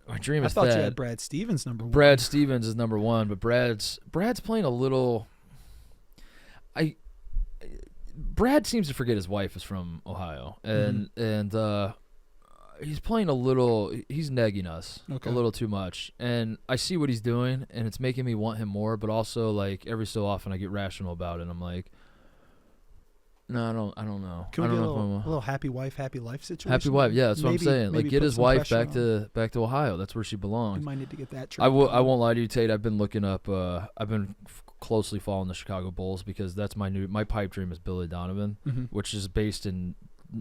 My dream is thought you had Brad Stevens number 1. Brad Stevens is number 1, but Brad's playing a little. Brad seems to forget his wife is from Ohio, and he's playing a little. He's negging us a little too much, and I see what he's doing, and it's making me want him more. But also, like every so often, I get rational about it. And I'm like, no, I don't know. Can we get a little happy wife, happy life situation? Happy wife, yeah, that's what I'm saying. Like, get his wife back to Ohio. That's where she belongs. You might need to get that. I won't lie to you, Tate. I've been looking up. I've been closely following the Chicago Bulls because that's my pipe dream is Billy Donovan, which is based in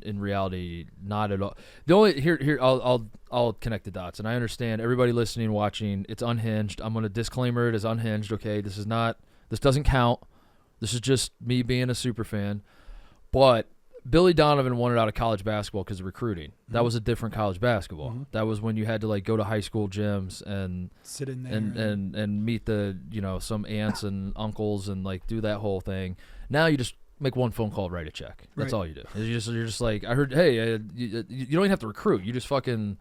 reality not at all. The only here I'll connect the dots, and I understand everybody listening, watching. It's unhinged. I'm gonna disclaimer it as unhinged. Okay, this doesn't count. This is just me being a super fan. But Billy Donovan wanted out of college basketball because of recruiting. That was a different college basketball. That was when you had to like go to high school gyms and sit in there and meet the some aunts and uncles and like do that whole thing. Now you just make one phone call, write a check. That's all you do. You're just like, I heard, hey, you don't even have to recruit. You just fucking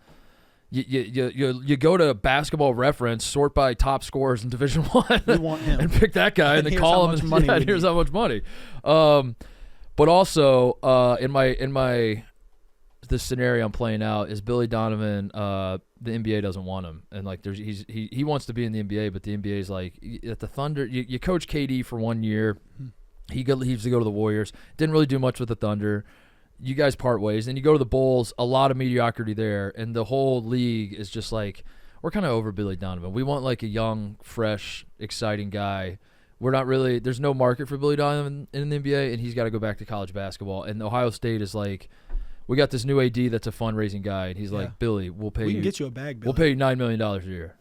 You go to Basketball Reference, sort by top scorers in Division I, we want him, and pick that guy, and then call him. And here's how much money. But also in this scenario I'm playing out is Billy Donovan. The NBA doesn't want him, and like he wants to be in the NBA, but the NBA is like at the Thunder. You coach KD for 1 year. He leaves to go to the Warriors. Didn't really do much with the Thunder. You guys part ways. Then you go to the Bulls, a lot of mediocrity there, and the whole league is just like, we're kind of over Billy Donovan. We want like a young, fresh, exciting guy. We're not really – there's no market for Billy Donovan in the NBA, and he's got to go back to college basketball. And Ohio State is like, we got this new AD that's a fundraising guy, and he's like, Billy, we can get you a bag, Billy. We'll pay you $9 million a year.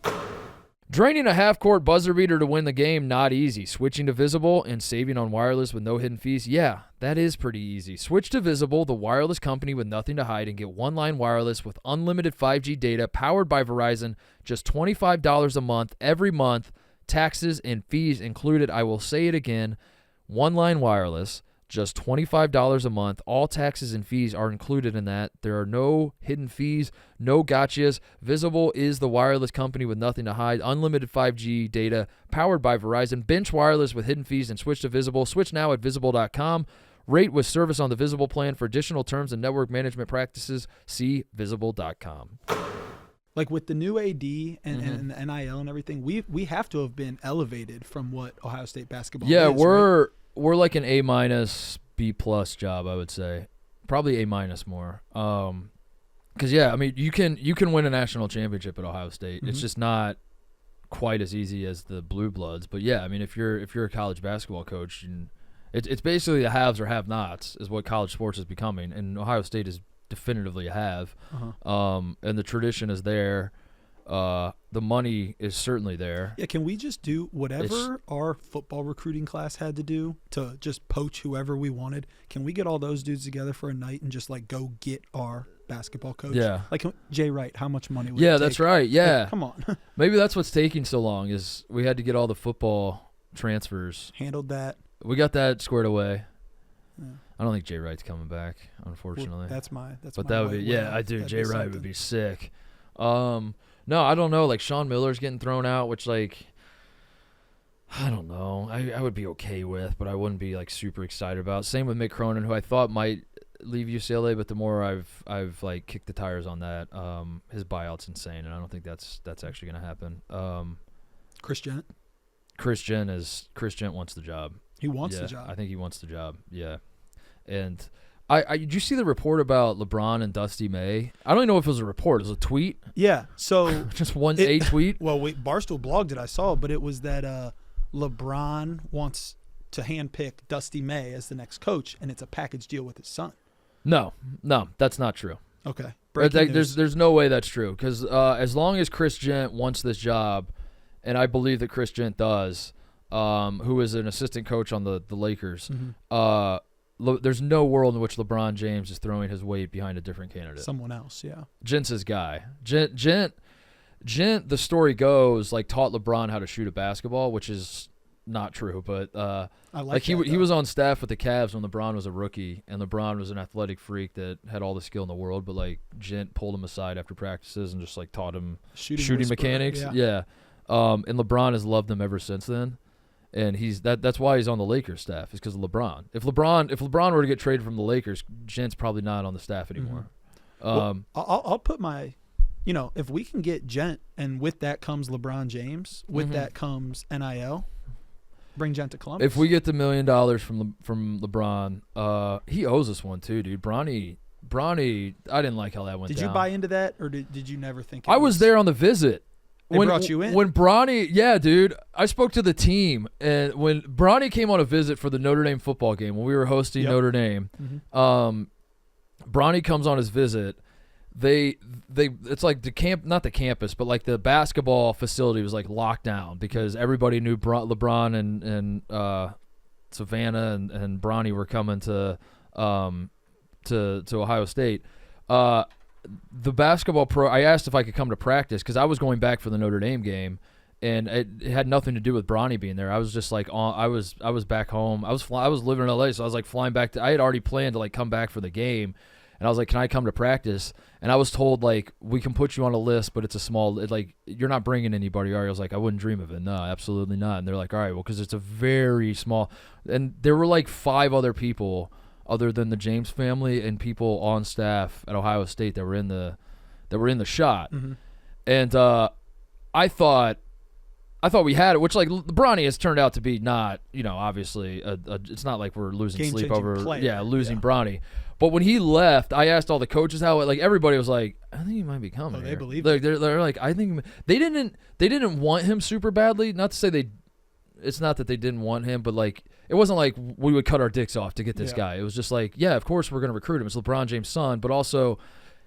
Draining a half-court buzzer beater to win the game, not easy. Switching to Visible and saving on wireless with no hidden fees, yeah, that is pretty easy. Switch to Visible, the wireless company with nothing to hide, and get one-line wireless with unlimited 5G data powered by Verizon, just $25 a month, every month, taxes and fees included. I will say it again, one-line wireless, just $25 a month. All taxes and fees are included in that. There are no hidden fees, no gotchas. Visible is the wireless company with nothing to hide. Unlimited 5G data powered by Verizon. Bench wireless with hidden fees and switch to Visible. Switch now at Visible.com. Rate with service on the Visible plan. For additional terms and network management practices, see Visible.com. Like with the new AD and the NIL and everything, we have to have been elevated from what Ohio State basketball is. Yeah, right? We're like an A-, B+ job, I would say. Probably A- more. Because I mean, you can win a national championship at Ohio State. It's just not quite as easy as the Blue Bloods. But yeah, I mean, if you're a college basketball coach, it's basically the haves or have-nots is what college sports is becoming, and Ohio State is definitively a have. And the tradition is there. The money is certainly there. Yeah, can we just do whatever our football recruiting class had to do to just poach whoever we wanted? Can we get all those dudes together for a night and just like go get our basketball coach? Yeah. Like Jay Wright, how much money would it take? That's right. Yeah. Like, come on. Maybe that's what's taking so long is we had to get all the football transfers. Handled that. We got that squared away. Yeah. I don't think Jay Wright's coming back, unfortunately. Well, but that would be I do. Jay Wright would be sick. No, I don't know. Like Sean Miller's getting thrown out, which like I don't know. I would be okay with, but I wouldn't be like super excited about. Same with Mick Cronin, who I thought might leave UCLA, but the more I've like kicked the tires on that, his buyout's insane, and I don't think that's actually gonna happen. Chris Gent wants the job. He wants the job. I think he wants the job. Yeah, and. Did you see the report about LeBron and Dusty May? I don't even know if it was a report. It was a tweet. Yeah. So just a tweet. Well, Barstool blogged it. I saw it, but it was that LeBron wants to handpick Dusty May as the next coach, and it's a package deal with his son. No, that's not true. Okay. There's no way that's true because as long as Chris Gent wants this job, and I believe that Chris Gent does, who is an assistant coach on the Lakers, there's no world in which LeBron James is throwing his weight behind a different candidate. Someone else, yeah. Gent's his guy. Gent, the story goes, like taught LeBron how to shoot a basketball, which is not true, but he was on staff with the Cavs when LeBron was a rookie, and LeBron was an athletic freak that had all the skill in the world, but like Gent pulled him aside after practices and just like taught him shooting mechanics. Yeah. And LeBron has loved him ever since then. And that's why he's on the Lakers staff, is because of LeBron. If LeBron were to get traded from the Lakers, Gent's probably not on the staff anymore. I'll put my, if we can get Gent, and with that comes LeBron James, with that comes NIL, bring Gent to Columbus. If we get the $1 million from LeBron, he owes us one too, dude. Bronny, I didn't like how that went down. Did you buy into that, or did you never think I was there on the visit? They brought you in? When Bronny, yeah, dude, I spoke to the team, and when Bronny came on a visit for the Notre Dame football game, when we were hosting Notre Dame, Bronny comes on his visit. It's like not the campus, but like the basketball facility was like locked down because everybody knew LeBron and Savannah and Bronny were coming to Ohio State. The basketball pro, I asked if I could come to practice because I was going back for the Notre Dame game, and it had nothing to do with Bronny being there. I was just like, I was back home. I was living in LA, so I was like flying back. I had already planned to like come back for the game, And I was like, can I come to practice? And I was told, like, we can put you on a list, but it's a small, like, you're not bringing anybody, are you? I was like, I wouldn't dream of it. No, absolutely not. And they're like, all right, well, because it's a very small. And there were like 5 other people other than the James family and people on staff at Ohio State that were in the shot. Mm-hmm. And I thought we had it, which, like, Bronny has turned out to be not, obviously, it's not like we're losing sleep over, losing Bronny. But when he left, I asked all the coaches how, like, everybody was like, I think he might be coming. They believe it. They're like, I think they didn't want him super badly. Not to say it's not that they didn't want him, but, like, it wasn't like we would cut our dicks off to get this guy. It was just like, yeah, of course we're going to recruit him. It's LeBron James' son, but also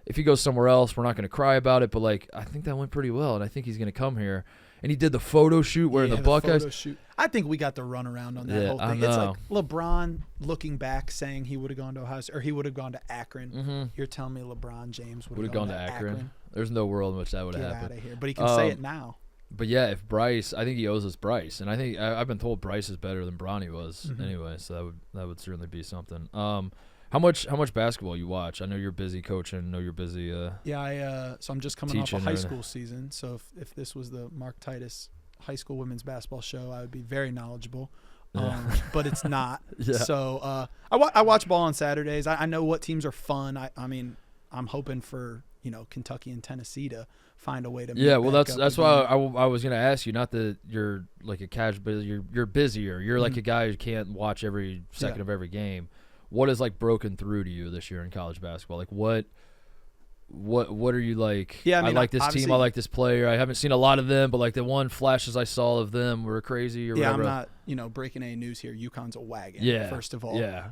if he goes somewhere else, we're not going to cry about it. But, like, I think that went pretty well, and I think he's going to come here. And he did the photo shoot wearing the Buckeyes. Photo shoot. I think we got the run around on that whole thing. It's like LeBron looking back saying he would have gone to Ohio State, or he would have gone to Akron. Mm-hmm. You're telling me LeBron James would have gone to Akron? There's no world in which that would have happened. Get out of here. But he can say it now. But yeah, if Bryce, I think he owes us Bryce, and I think I've been told Bryce is better than Bronny was anyway. So that would certainly be something. How much basketball you watch? I know you're busy coaching. I know you're busy. So I'm just coming off a high school season. So if this was the Mark Titus high school women's basketball show, I would be very knowledgeable. But it's not. So I watch ball on Saturdays. I know what teams are fun. I mean, I'm hoping for Kentucky and Tennessee to find a way to. Yeah, well, that's why I was gonna ask you. Not that you're like a casual, but you're busier. You're like a guy who can't watch every second of every game. What has, like, broken through to you this year in college basketball? Like, what are you like? Yeah, I like this team. I like this player. I haven't seen a lot of them, but, like, the one flashes I saw of them were crazy or whatever. I'm not, breaking any news here. UConn's a wagon. Yeah. First of all. Yeah.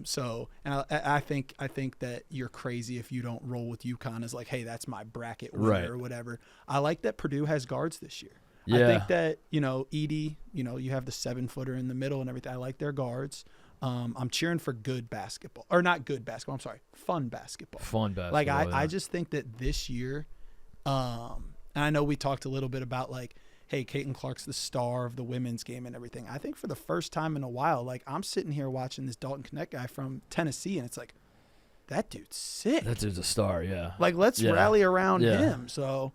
So, and I think that you're crazy if you don't roll with UConn as like, hey, that's my bracket winner or whatever. I like that Purdue has guards this year. Yeah. I think that Edie, you have the 7-footer in the middle and everything. I like their guards. I'm cheering for good basketball, or not good basketball. I'm sorry, fun basketball. Fun basketball. Like I just think that this year, and I know we talked a little bit about, like, hey, Caitlin Clark's the star of the women's game and everything. I think for the first time in a while, like, I'm sitting here watching this Dalton Knecht guy from Tennessee, and it's like, that dude's sick. That dude's a star. Yeah. Like, let's rally around him. So.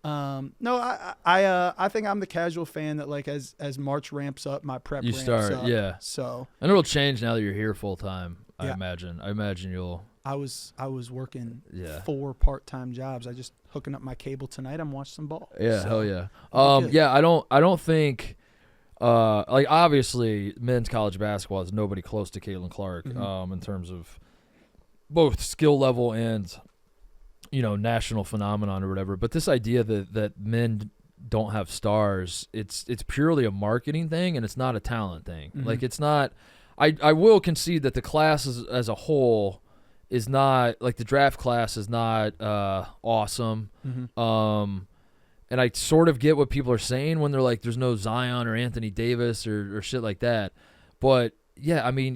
No, I think I'm the casual fan that, like, as March ramps up, my prep ramps up. Yeah. So, and it'll change now that you're here full time. I imagine you'll. I was working 4 part-time jobs. I just hooking up my cable tonight. I'm watching some ball. Yeah, so, hell yeah. Yeah, I don't think. Like, obviously, men's college basketball is nobody close to Caitlin Clark. In terms of both skill level and, national phenomenon or whatever. But this idea that men don't have stars, it's purely a marketing thing, and it's not a talent thing. Like, it's not. I will concede that the class as a whole is not, like, the draft class is not awesome. And I sort of get what people are saying when they're like, there's no Zion or Anthony Davis or shit like that. But yeah, I mean,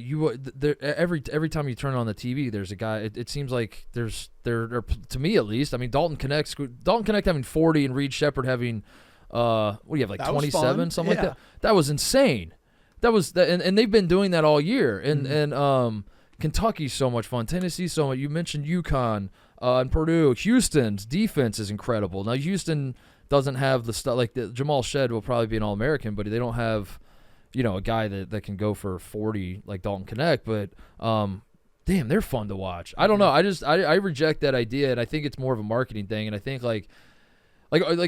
every time you turn on the TV, there's a guy. It seems like there are, to me at least. I mean, Dalton Knecht having 40 and Reed Shepherd having what do you have, like 27, something like that. That was insane. That was and they've been doing that all year. And Kentucky's so much fun. Tennessee's so much. You mentioned UConn and Purdue. Houston's defense is incredible. Now Houston doesn't have the stuff like Jamal Shedd will probably be an All-American, but they don't have, a guy that can go for 40 like Dalton Knecht. But damn, they're fun to watch. I don't know. I reject that idea, and I think it's more of a marketing thing. And I think like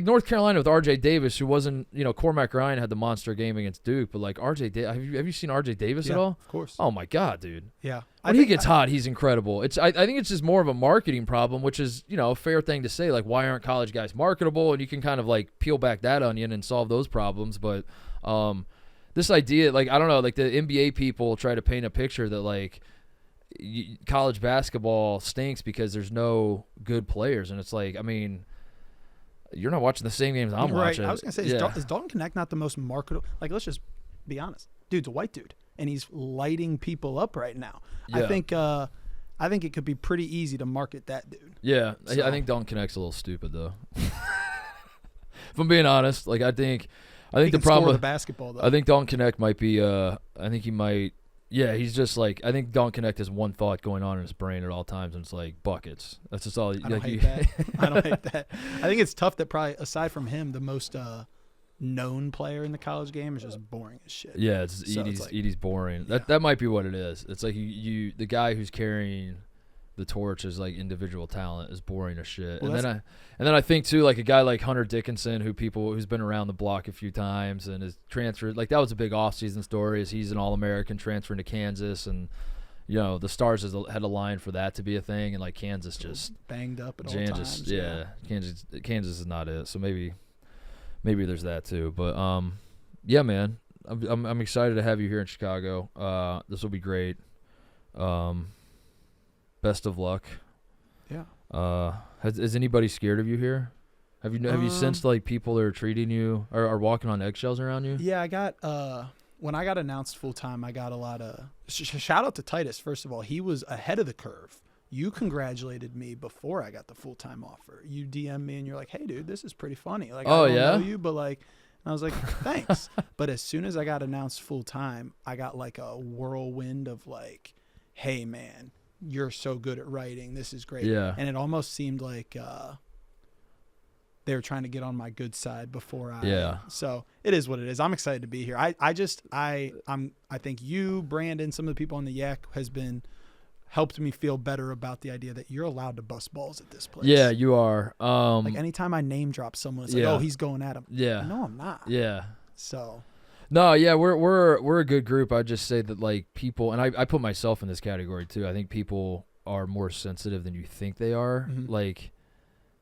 North Carolina with R.J. Davis, who wasn't, Cormac Ryan had the monster game against Duke, but like R.J. Davis, have you seen R.J. Davis at all? Of course. Oh my God, dude. Yeah. When he gets hot, he's incredible. I think it's just more of a marketing problem, which is, a fair thing to say. Like, why aren't college guys marketable? And you can kind of like peel back that onion and solve those problems. But this idea, like, I don't know, like the NBA people try to paint a picture that like college basketball stinks because there's no good players, and it's like, I mean, you're not watching the same games I'm watching. I was gonna say, is Dalton Knecht not the most marketable? Like, let's just be honest. Dude's a white dude, and he's lighting people up right now. Yeah. I think it could be pretty easy to market that dude. Yeah, so. I think Dalton Knecht's a little stupid though. If I'm being honest, like I think the problem with the basketball though. I think Dalton Knecht might be. I think he might. Yeah, he's just like, I think Dalton Connect has one thought going on in his brain at all times, and it's like buckets. That's just all. I don't hate that. I don't hate that. I think it's tough that probably aside from him, the most known player in the college game is just boring as shit. Yeah, Edey's boring. Yeah. That might be what it is. It's like you the guy who's carrying the torch is like individual talent is boring as shit. Well, and then I think too, like a guy like Hunter Dickinson, who's been around the block a few times and is transferred. Like that was a big offseason story. Is he's an All-American transferring to Kansas, and the Stars had a line for that to be a thing, and like Kansas just banged up at all times. Yeah, Kansas is not it. So maybe there's that too. But yeah, man, I'm excited to have you here in Chicago. This will be great. Best of luck. Yeah. Is anybody scared of you here? Have you sensed like people are treating you or are walking on eggshells around you? Yeah, I got when I got announced full time, I got a lot of shout out to Titus. First of all, he was ahead of the curve. You congratulated me before I got the full time offer. You DM me and you're like, "Hey, dude, this is pretty funny." Like, I don't know you, but like, and I was like, "Thanks." But as soon as I got announced full time, I got like a whirlwind of like, "Hey, man, you're so good at writing. This is great." Yeah. And it almost seemed like they were trying to get on my good side before I. Yeah. So it is what it is. I'm excited to be here. I think you, Brandon, some of the people on the Yak has been helped me feel better about the idea that you're allowed to bust balls at this place. Yeah, you are. Like anytime I name drop someone, it's like, oh, he's going at him. Yeah. No, I'm not. Yeah. So. No, yeah, we're a good group. I just say that like people, and I put myself in this category too. I think people are more sensitive than you think they are. Mm-hmm. Like,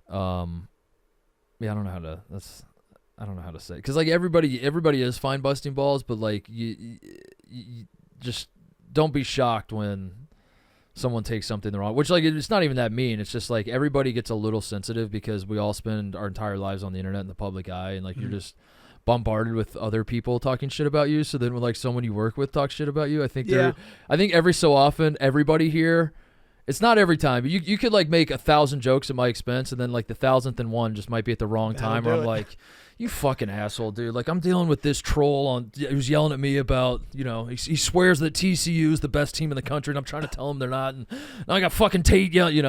yeah, I don't know how to say, because like everybody is fine busting balls, but like you just don't be shocked when someone takes something the wrong. Which like it's not even that mean. It's just like everybody gets a little sensitive because we all spend our entire lives on the internet in the public eye, and like you're just bombarded with other people talking shit about you. So then when like someone you work with talks shit about you, I think every so often everybody here, it's not every time, but you could like make 1,000 jokes at my expense, and then like the 1,000th one just might be at the wrong time where I'm like, you fucking asshole, dude. Like I'm dealing with this troll who's yelling at me about, he swears that TCU is the best team in the country, and I'm trying to tell him they're not, and now I got fucking Tate yelling,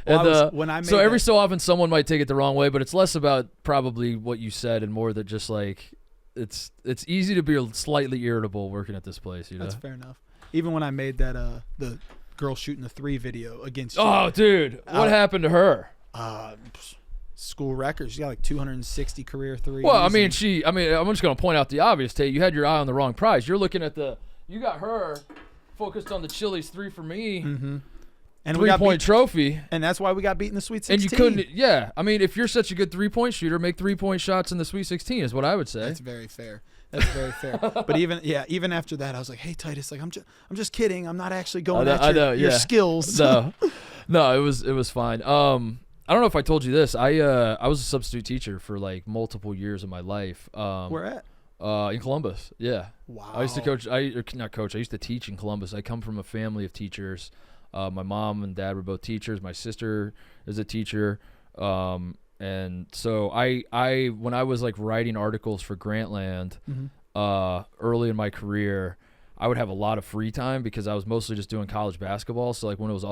So every so often someone might take it the wrong way, but it's less about probably what you said and more that just like it's easy to be slightly irritable working at this place. That's fair enough. Even when I made that the girl shooting the 3 video against you. Oh, dude, what happened to her? School record. She got like 260 career threes. Well, I'm just going to point out the obvious, Tate. You had your eye on the wrong prize. You're looking at you got her focused on the Chili's 3 for me. Mm-hmm. And 3-point trophy. And that's why we got beat in the Sweet 16. And you couldn't, yeah. I mean, if you're such a good 3-point shooter, make 3-point shots in the Sweet 16 is what I would say. That's very fair. But even after that, I was like, "Hey, Titus, like I'm just kidding. I'm not actually going at your skills." No, it was fine. I don't know if I told you this. I was a substitute teacher for like multiple years of my life. Where at? In Columbus. Yeah. Wow. I used to coach. I used to teach in Columbus. I come from a family of teachers. My mom and dad were both teachers. My sister is a teacher. And so I when I was like writing articles for Grantland, early in my career, I would have a lot of free time because I was mostly just doing college basketball. So like when it was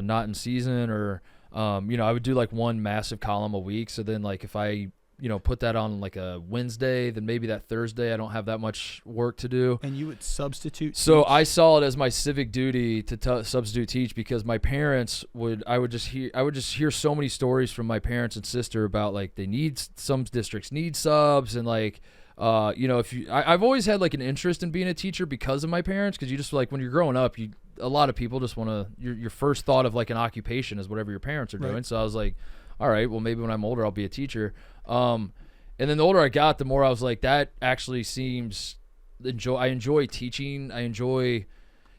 not in season or I would do like one massive column a week. So then like if I put that on like a Wednesday, then maybe that Thursday I don't have that much work to do. And you would substitute So I saw it as my civic duty to substitute teach because my parents I would just hear so many stories from my parents and sister about like some districts need subs, and like I've always had like an interest in being a teacher because of my parents, because you just like when you're growing up, a lot of people just want to your first thought of like an occupation is whatever your parents are doing. Right. So I was like, all right, well maybe when I'm older I'll be a teacher. And then the older I got, the more I was like, that actually seems I enjoy teaching. I enjoy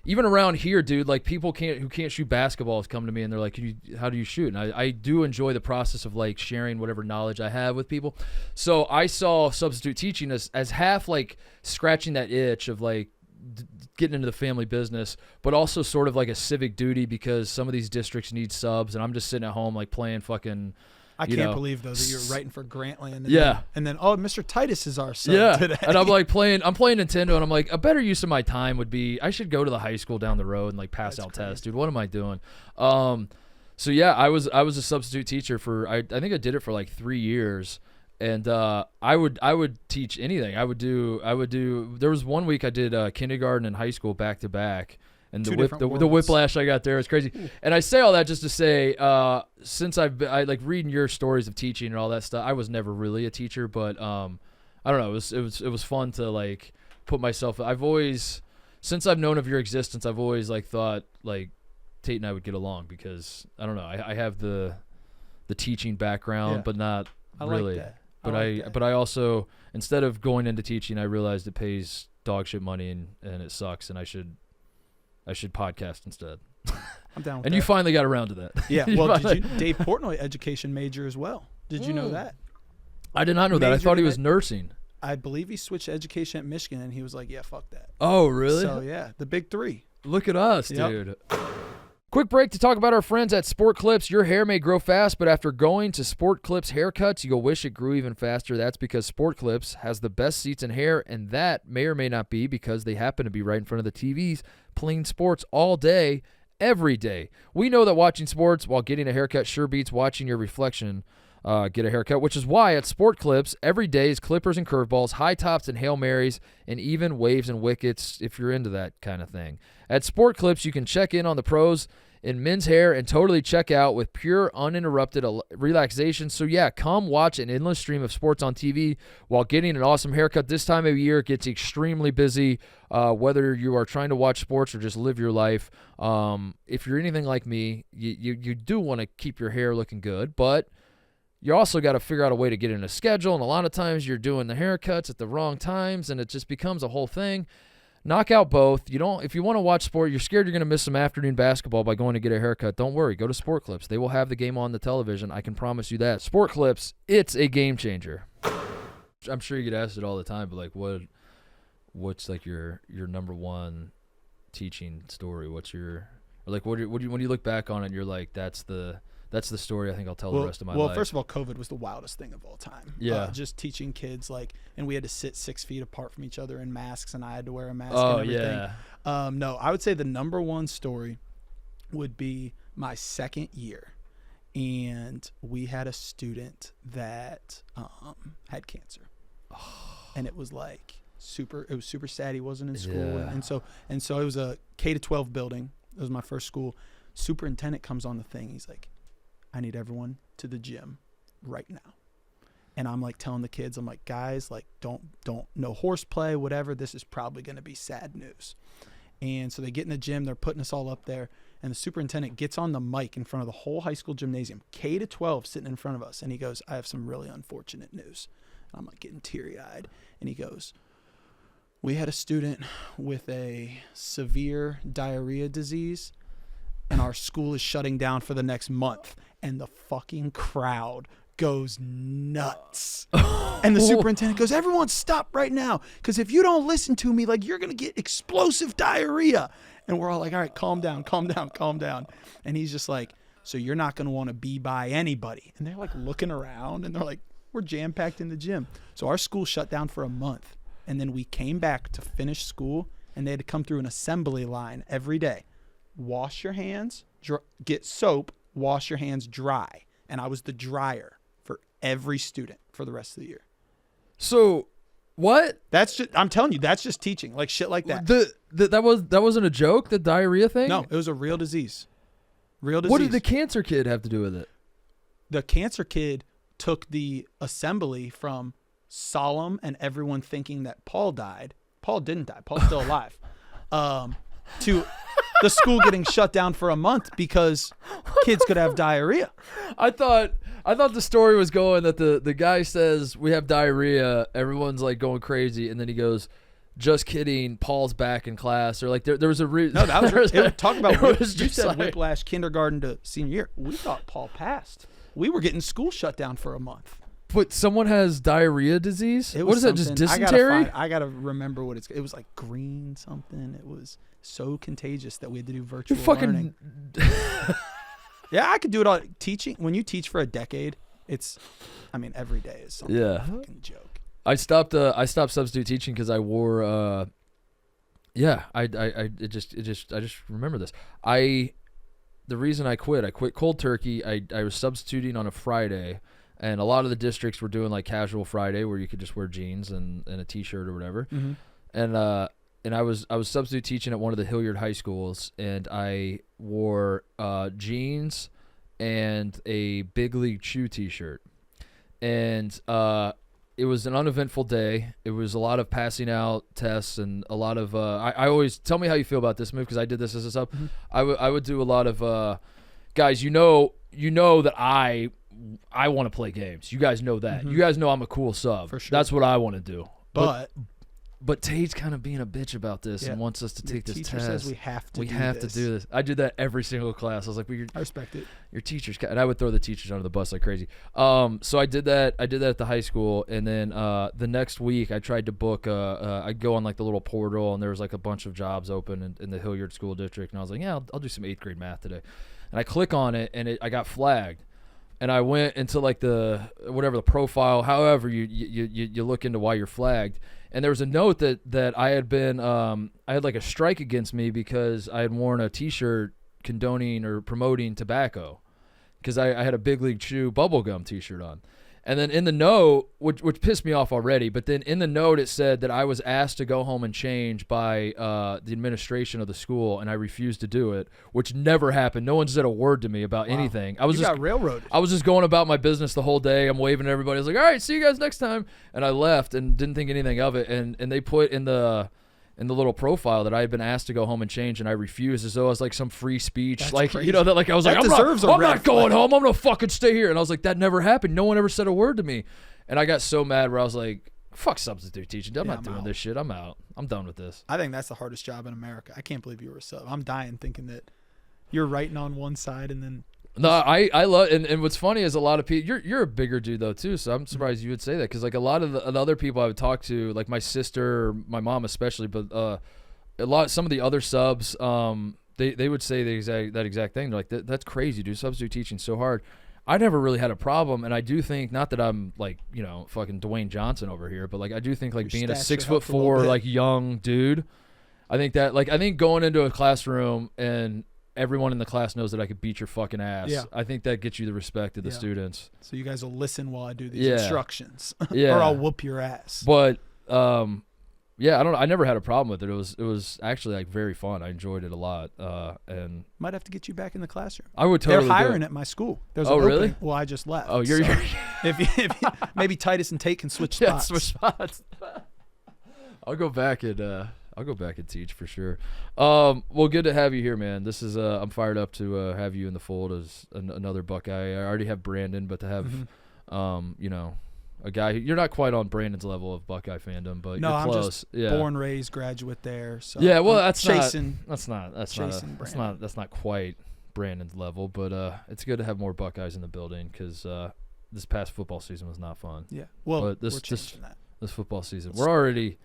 even around here, dude, like people who can't shoot basketballs come to me and they're like, how do you shoot? And I do enjoy the process of like sharing whatever knowledge I have with people. So I saw substitute teaching as half like scratching that itch of like getting into the family business, but also sort of like a civic duty because some of these districts need subs, and I'm just sitting at home like playing fucking I can't believe though that you're writing for Grantland. And yeah. Then Mr. Titus is our son today. And I'm like I'm playing Nintendo, and I'm like, a better use of my time would be I should go to the high school down the road and like pass out tests, dude. What am I doing? So yeah, I was a substitute teacher for I think I did it for like 3 years, and I would teach anything. I would do. There was 1 week I did kindergarten and high school back to back, and the whiplash I got there was crazy. Ooh. And I say all that just to say, since I like reading your stories of teaching and all that stuff, I was never really a teacher, but I don't know. It was fun to like put myself. I've always, since I've known of your existence, I've always like thought like Tate and I would get along because I don't know. I have the teaching background, but not really. Like that. But I also, instead of going into teaching, I realized it pays dog shit money and it sucks, and I should podcast instead. I'm down with and that. You finally got around to that. Yeah. Well, Dave Portnoy, education major as well. Did you know that? I did not know that. I thought he was nursing. I believe he switched to education at Michigan, and he was like, yeah, fuck that. Oh, really? So, yeah, the big three. Look at us, dude. Quick break to talk about our friends at Sport Clips. Your hair may grow fast, but after going to Sport Clips haircuts, you'll wish it grew even faster. That's because Sport Clips has the best seats in hair, and that may or may not be because they happen to be right in front of the TVs playing sports all day, every day. We know that watching sports while getting a haircut sure beats watching your reflection get a haircut, which is why at Sport Clips, every day is clippers and curveballs, high tops and Hail Marys, and even waves and wickets if you're into that kind of thing. At Sport Clips, you can check in on the pros in men's hair and totally check out with pure, uninterrupted relaxation. So yeah, come watch an endless stream of sports on TV while getting an awesome haircut. This time of year, it gets extremely busy, whether you are trying to watch sports or just live your life. If you're anything like me, you do want to keep your hair looking good, but you also got to figure out a way to get in a schedule, and a lot of times you're doing the haircuts at the wrong times, and it just becomes a whole thing. Knock out both. If you want to watch sport, you're scared you're going to miss some afternoon basketball by going to get a haircut. Don't worry. Go to Sport Clips. They will have the game on the television. I can promise you that. Sport Clips, it's a game changer. I'm sure you get asked it all the time, but like, what's like your number one teaching story? What's your, or like, when you look back on it, and you're like, that's the story I think I'll tell the rest of my life. Well, first of all, COVID was the wildest thing of all time. Yeah. Just teaching kids, and we had to sit 6 feet apart from each other in masks, and I had to wear a mask and everything. Yeah. No, I would say the number one story would be my second year. And we had a student that had cancer. And it was super sad he wasn't in school. Yeah. And so it was a K-12 building. It was my first school. Superintendent comes on the thing. He's like, I need everyone to the gym right now. And I'm like telling the kids, I'm like, guys, like don't no horseplay, whatever. This is probably going to be sad news. And so they get in the gym, they're putting us all up there, and the superintendent gets on the mic in front of the whole high school gymnasium, K-12 sitting in front of us, and he goes, I have some really unfortunate news. And I'm like getting teary-eyed, and he goes, we had a student with a severe diarrhea disease, and our school is shutting down for the next month. And the fucking crowd goes nuts. And the superintendent goes, everyone stop right now, because if you don't listen to me, like, you're going to get explosive diarrhea. And we're all like, all right, calm down. And he's just like, so you're not going to want to be by anybody. And they're like looking around, and they're like, we're jam-packed in the gym. So our school shut down for a month. And then we came back to finish school, and they had to come through an assembly line every day. Wash your hands, get soap, wash your hands dry. And I was the dryer for every student for the rest of the year. So what? I'm telling you, that's just teaching, like shit like that. That wasn't a joke, the diarrhea thing? No, it was a real disease. What did the cancer kid have to do with it? The cancer kid took the assembly from solemn and everyone thinking that Paul died. Paul didn't die. Paul's still alive. To the school getting shut down for a month because kids could have diarrhea. I thought the story was going that the guy says we have diarrhea, everyone's like going crazy, and then he goes, just kidding, Paul's back in class, or like there was a reason. No, that was talk about you said like, whiplash kindergarten to senior year. We thought Paul passed. We were getting school shut down for a month. But someone has diarrhea disease? What is that, just dysentery? I gotta remember what it was like, green something. It was so contagious that we had to do virtual learning. Yeah, I could do it all. Teaching, when you teach for a decade, every day is something fucking joke. I stopped substitute teaching because I wore I just remember this. The reason I quit cold turkey. I was substituting on a Friday, and a lot of the districts were doing like casual Friday where you could just wear jeans and a t-shirt or whatever. Mm-hmm. And I was substitute teaching at one of the Hilliard high schools, and I wore jeans and a Big League Chew t-shirt. And it was an uneventful day. It was a lot of passing out tests and a lot of I always tell me how you feel about this move because I did this as a sub. Mm-hmm. I would do a lot of guys, you know that I want to play games. You guys know that. Mm-hmm. You guys know I'm a cool sub. For sure. That's what I want to do. But Tate's kind of being a bitch about this and wants us to take this test. The teacher says we have to do this. I did that every single class. I was like, I respect it. Your teachers, and I would throw the teachers under the bus like crazy. So I did that. I did that at the high school, and then the next week I tried to book. I'd go on like the little portal, and there was like a bunch of jobs open in the Hilliard School District, and I was like, yeah, I'll do some 8th grade math today. And I click on it, and I got flagged. And I went into like the profile, however you look into why you're flagged. And there was a note that I had been I had like a strike against me because I had worn a T-shirt condoning or promoting tobacco because I had a Big League Chew bubblegum T-shirt on. And then in the note, which pissed me off already, but then in the note it said that I was asked to go home and change by the administration of the school, and I refused to do it, which never happened. No one said a word to me about anything. I was got railroaded. I was just going about my business the whole day. I'm waving at everybody. I was like, all right, see you guys next time. And I left and didn't think anything of it. And they put in the little profile that I had been asked to go home and change, and I refused as though it was like some free speech. That's like crazy. You know that like I was that like I'm not going home. I'm gonna fucking stay here. And I was like, that never happened. No one ever said a word to me. And I got so mad where I was like, fuck substitute teaching. I'm not doing this shit. I'm out. I'm done with this. I think that's the hardest job in America. I can't believe you were a sub. I'm dying thinking that you're writing on one side and then. No, I love and what's funny is a lot of people. You're a bigger dude though too, so I'm surprised you would say that because like a lot of the other people I would talk to, like my sister, or my mom especially, but some of the other subs, they would say that exact thing. They're like, that's crazy, dude. Substitute teaching's so hard. I never really had a problem, and I do think, not that I'm like, fucking Dwayne Johnson over here, but like I do think like being a 6'4" like young dude, I think going into a classroom and everyone in the class knows that I could beat your fucking ass. Yeah. I think that gets you the respect of the students. So you guys will listen while I do these instructions, or I'll whoop your ass. But yeah, I never had a problem with it. It was actually like very fun. I enjoyed it a lot. And might have to get you back in the classroll. I would totally. They're hiring at my school. There's an really? Opening. Well, I just left. Oh, you're if maybe Titus and Tate can switch spots. Yeah, switch spots. I'll go back and teach for sure. Well, good to have you here, man. This is I'm fired up to have you in the fold as another Buckeye. I already have Brandon, but to have a guy you're not quite on Brandon's level of Buckeye fandom, but no, you're close. I'm just born, raised, graduate there. So yeah, well, that's not quite Brandon's level, but it's good to have more Buckeyes in the building because this past football season was not fun. Yeah, well, but we're changing that. This football season,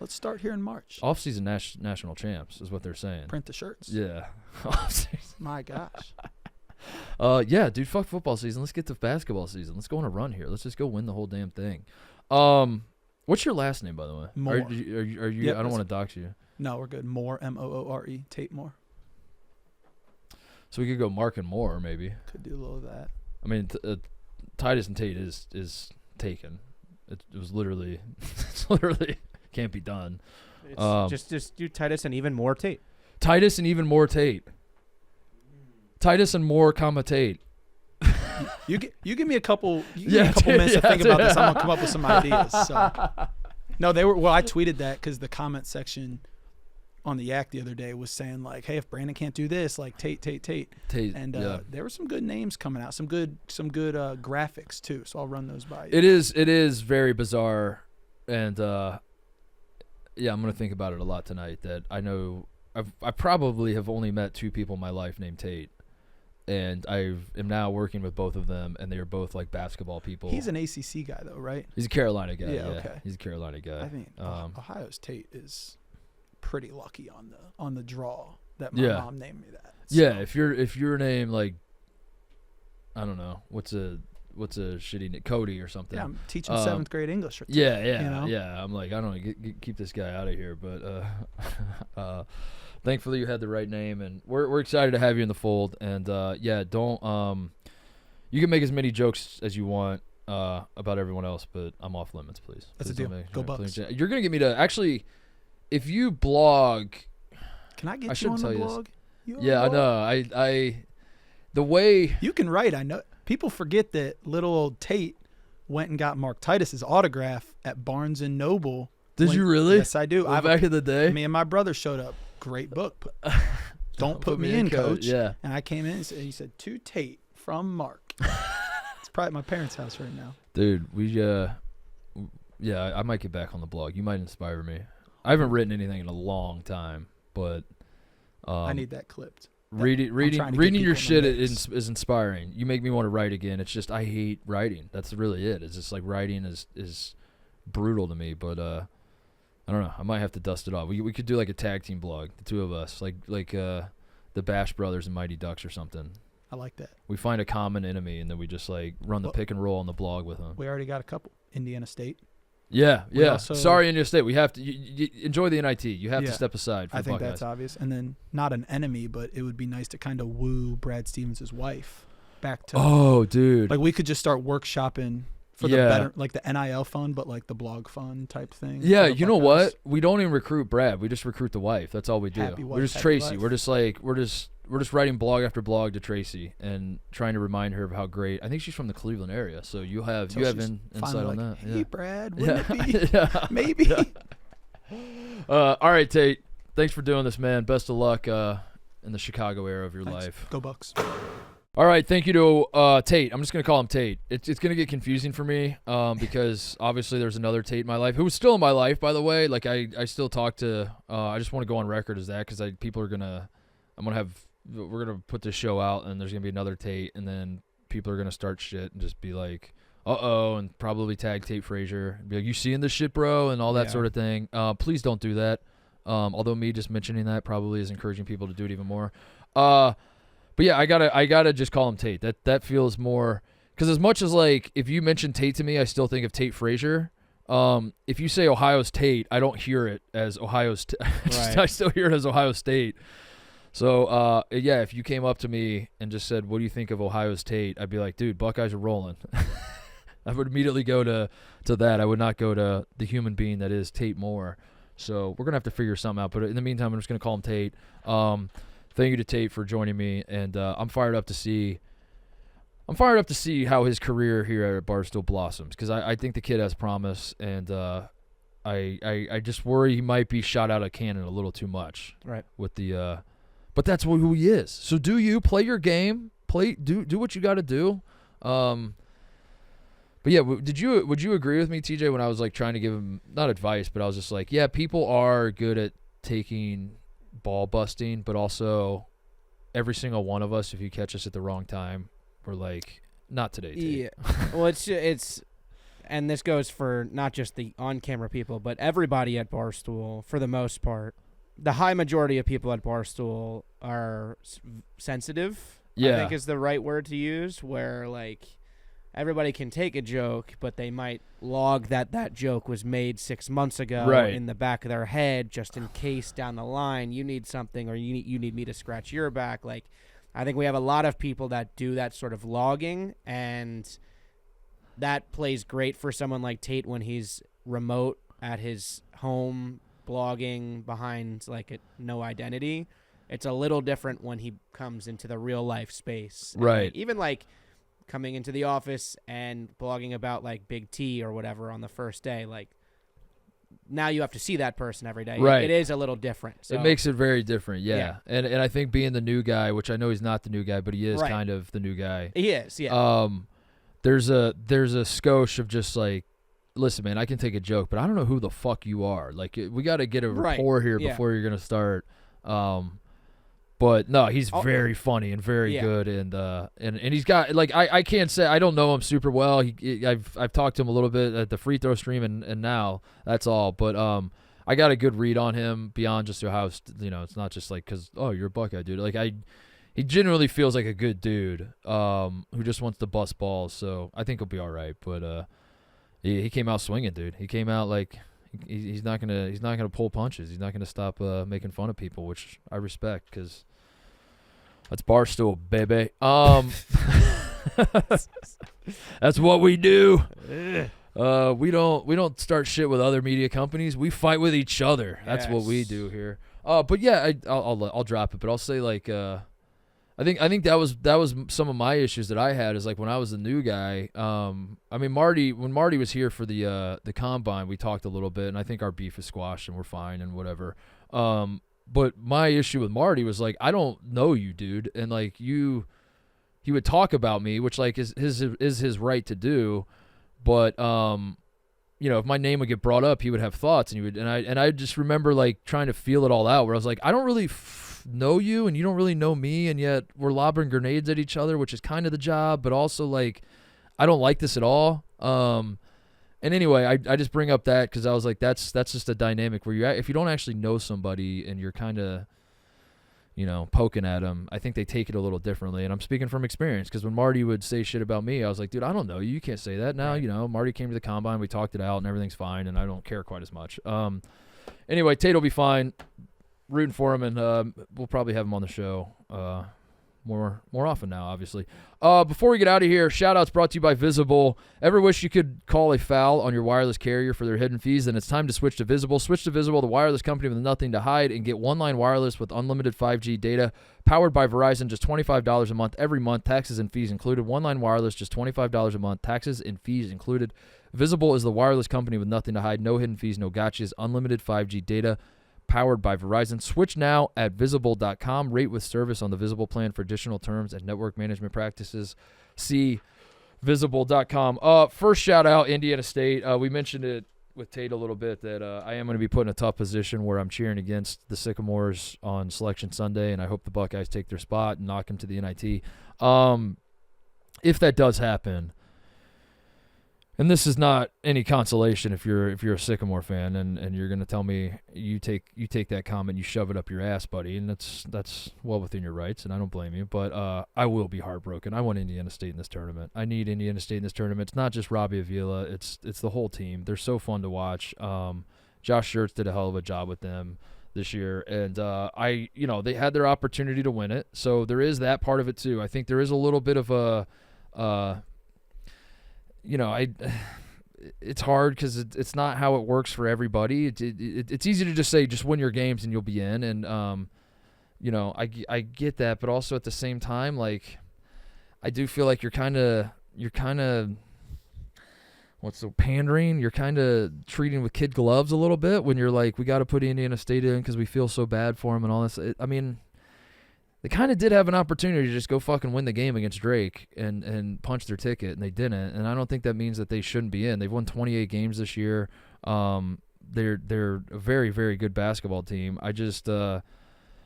let's start here in March. Off-season national champs is what they're saying. Print the shirts. Yeah. My gosh. Yeah, dude, fuck football season. Let's get to basketball season. Let's go on a run here. Let's just go win the whole damn thing. What's your last name, by the way? Moore. Are you yep, I don't want to dox you. No, we're good. Moore, Moore, Tate Moore. So we could go Mark and Moore, maybe. Could do a little of that. I mean, Titus and Tate is taken. It was literally, can't be done. It's just do Titus and even more Tate. Titus and even more Tate. Titus and more, Tate. You give me a couple. You give me a couple minutes to think about this. I'm gonna come up with some ideas. So. No, they were. Well, I tweeted that because the comment section on the Yak the other day was saying like, "Hey, if Brandon can't do this, like Tate." And there were some good names coming out. Some good graphics too. So I'll run those by you. It is very bizarre, and yeah, I'm gonna think about it a lot tonight. That I know I probably have only met 2 people in my life named Tate. And I am now working with both of them, and they are both like basketball people. He's an ACC guy, though, right? He's a Carolina guy. Yeah, okay. He's a Carolina guy. I think Ohio's Tate is pretty lucky on the draw that my mom named me that. So. Yeah, if your name like, I don't know, what's what's a shitty name? Cody or something. Yeah, I'm teaching 7th grade English. Yeah. I'm like, I don't know, keep this guy out of here. But thankfully you had the right name, and we're excited to have you in the fold. And don't you can make as many jokes as you want about everyone else, but I'm off limits, please. That's a deal. Go Bucks. You're gonna get me to actually, if you blog. Can I get you on the blog? Yeah, I know. I the way you can write. I know people forget that little old Tate went and got Mark Titus's autograph at Barnes and Noble. Did you really? Yes, I do. Back in the day, me and my brother showed up. Great book. Don't put me in, coach. Yeah. And I came in and he said, to Tate from Mark. It's probably at my parents' house right now. Dude, I might get back on the blog. You might inspire me. I haven't written anything in a long time, but I need that clipped. Reading your shit is inspiring. You make me want to write again. It's just I hate writing. That's really it. It's just like writing is brutal to me. But I don't know. I might have to dust it off. We could do like a tag team blog, the two of us, like the Bash Brothers and Mighty Ducks or something. I like that. We find a common enemy and then we just like run the pick and roll on the blog with them. We already got a couple. Indiana State. Yeah. Sorry, Indiana State. We have to you enjoy the NIT. You have to step aside for I think Buckeyes. that's obvious. And then not an enemy, but it would be nice to kind of woo Brad Stevens' wife back to. Oh, dude. Like we could just start workshopping for the better, like the NIL fund, but like the blog fund type thing. Yeah, you know what? We don't even recruit Brad. We just recruit the wife. That's all we do. We're just Tracy. Life. We're just writing blog after blog to Tracy and trying to remind her of how great. I think she's from the Cleveland area, so you have insight on that. Hey, Brad, wouldn't it be? Maybe. All right, Tate. Thanks for doing this, man. Best of luck in the Chicago era of your life. Go Bucks. All right, thank you to Tate. I'm just going to call him Tate. It's going to get confusing for me because obviously there's another Tate in my life, who was still in my life, by the way. Like, I still talk to I just want to go on record as that because people are going to – we're going to put this show out, and there's going to be another Tate, and then people are going to start shit and just be like, uh-oh, and probably tag Tate Frazier. Be like, you seeing this shit, bro, and all that sort of thing. Please don't do that. Although me just mentioning that probably is encouraging people to do it even more. But yeah, I gotta just call him Tate. That feels more because as much as like if you mention Tate to me, I still think of Tate Frazier. If you say Ohio's Tate, I don't hear it as Ohio's. Right. I still hear it as Ohio State. So yeah, if you came up to me and just said, "What do you think of Ohio's Tate?" I'd be like, "Dude, Buckeyes are rolling." I would immediately go to that. I would not go to the human being that is Tate Moore. So we're gonna have to figure something out. But in the meantime, I'm just gonna call him Tate. Thank you to Tate for joining me, and I'm fired up to see how his career here at Barstool blossoms because I think the kid has promise, and I just worry he might be shot out of cannon a little too much. Right. With the, but that's who he is. So do you play your game? Do what you got to do. But yeah, would you agree with me, TJ, when I was like trying to give him not advice, but I was just like, yeah, people are good at taking ball busting, but also every single one of us, if you catch us at the wrong time, we're like, not today, Tate. Yeah. Well, it's and this goes for not just the on-camera people, but everybody at Barstool for the most part. The high majority of people at Barstool are sensitive. Yeah. I think is the right word to use, where like everybody can take a joke, but they might log that joke was made 6 months ago in the back of their head just in case down the line you need something or you need me to scratch your back. Like, I think we have a lot of people that do that sort of logging, and that plays great for someone like Tate when he's remote at his home blogging behind like no identity. It's a little different when he comes into the real life space. Right. Like, even like coming into the office and blogging about like Big T or whatever on the first day, like now you have to see that person every day. Right. It is a little different. So. It makes it very different, yeah. And I think being the new guy, which I know he's not the new guy, but he is kind of the new guy. He is, yeah. There's a skosh of just like, listen, man, I can take a joke, but I don't know who the fuck you are. Like, we got to get a rapport here before you're gonna start. But no, he's very funny and very good, and he's got like I can't say I don't know him super well. I've talked to him a little bit at the free throw stream and now that's all. But I got a good read on him beyond just Ohio. You know, it's not just like because you're a Buckeye dude. Like he genuinely feels like a good dude who just wants to bust balls. So I think he'll be all right. But he came out swinging, dude. He came out like he's not gonna pull punches. He's not gonna stop making fun of people, which I respect because that's Barstool, baby. That's what we do. We don't start shit with other media companies. We fight with each other. That's what we do here. But yeah, I'll drop it. But I'll say like I think that was some of my issues that I had is like when I was the new guy. I mean when Marty was here for the combine, we talked a little bit, and I think our beef is squashed and we're fine and whatever. But my issue with Marty was like I don't know you, dude, and like he would talk about me, which like is his right to do, but if my name would get brought up, he would have thoughts, and I just remember like trying to feel it all out, where I was like, I don't really know you, and you don't really know me, and yet we're lobbing grenades at each other, which is kind of the job, but also like I don't like this at all. And anyway, I just bring up that because I was like, that's just a dynamic where if you don't actually know somebody and you're kind of poking at them, I think they take it a little differently. And I'm speaking from experience because when Marty would say shit about me, I was like, dude, I don't know you. You can't say that. Now, Marty came to the combine. We talked it out and everything's fine, and I don't care quite as much. Anyway, Tate will be fine. Rooting for him, and we'll probably have him on the show more often now, obviously. Before we get out of here, shout-outs brought to you by Visible. Ever wish you could call a foul on your wireless carrier for their hidden fees? Then it's time to switch to Visible. Switch to Visible, the wireless company with nothing to hide, and get one-line wireless with unlimited 5G data powered by Verizon, just $25 a month every month, taxes and fees included. One-line wireless, just $25 a month, taxes and fees included. Visible is the wireless company with nothing to hide, no hidden fees, no gotchas, unlimited 5G data powered by Verizon. Switch now at Visible.com. Rate with service on the Visible plan for additional terms and network management practices. See Visible.com. First shout out, Indiana State. We mentioned it with Tate a little bit that I am going to be put in a tough position where I'm cheering against the Sycamores on Selection Sunday, and I hope the Buckeyes take their spot and knock them to the NIT. If that does happen, and this is not any consolation if you're a Sycamore fan and you're going to tell me you take that comment, you shove it up your ass, buddy, and that's well within your rights, and I don't blame you, but I will be heartbroken. I want Indiana State in this tournament. I need Indiana State in this tournament. It's not just Robbie Avila. It's the whole team. They're so fun to watch. Josh Schertz did a hell of a job with them this year, and they had their opportunity to win it, so there is that part of it too. I think there is a little bit of a it's hard because it's not how it works for everybody. It's easy to just say just win your games and you'll be in, and I get that, but also at the same time, like I do feel like you're kind of what's the pandering? You're kind of treating with kid gloves a little bit when you're like, we got to put Indiana State in because we feel so bad for them and all this. They kind of did have an opportunity to just go fucking win the game against Drake and punch their ticket, and they didn't. And I don't think that means that they shouldn't be in. They've won 28 games this year. They're a very, very good basketball team. I just I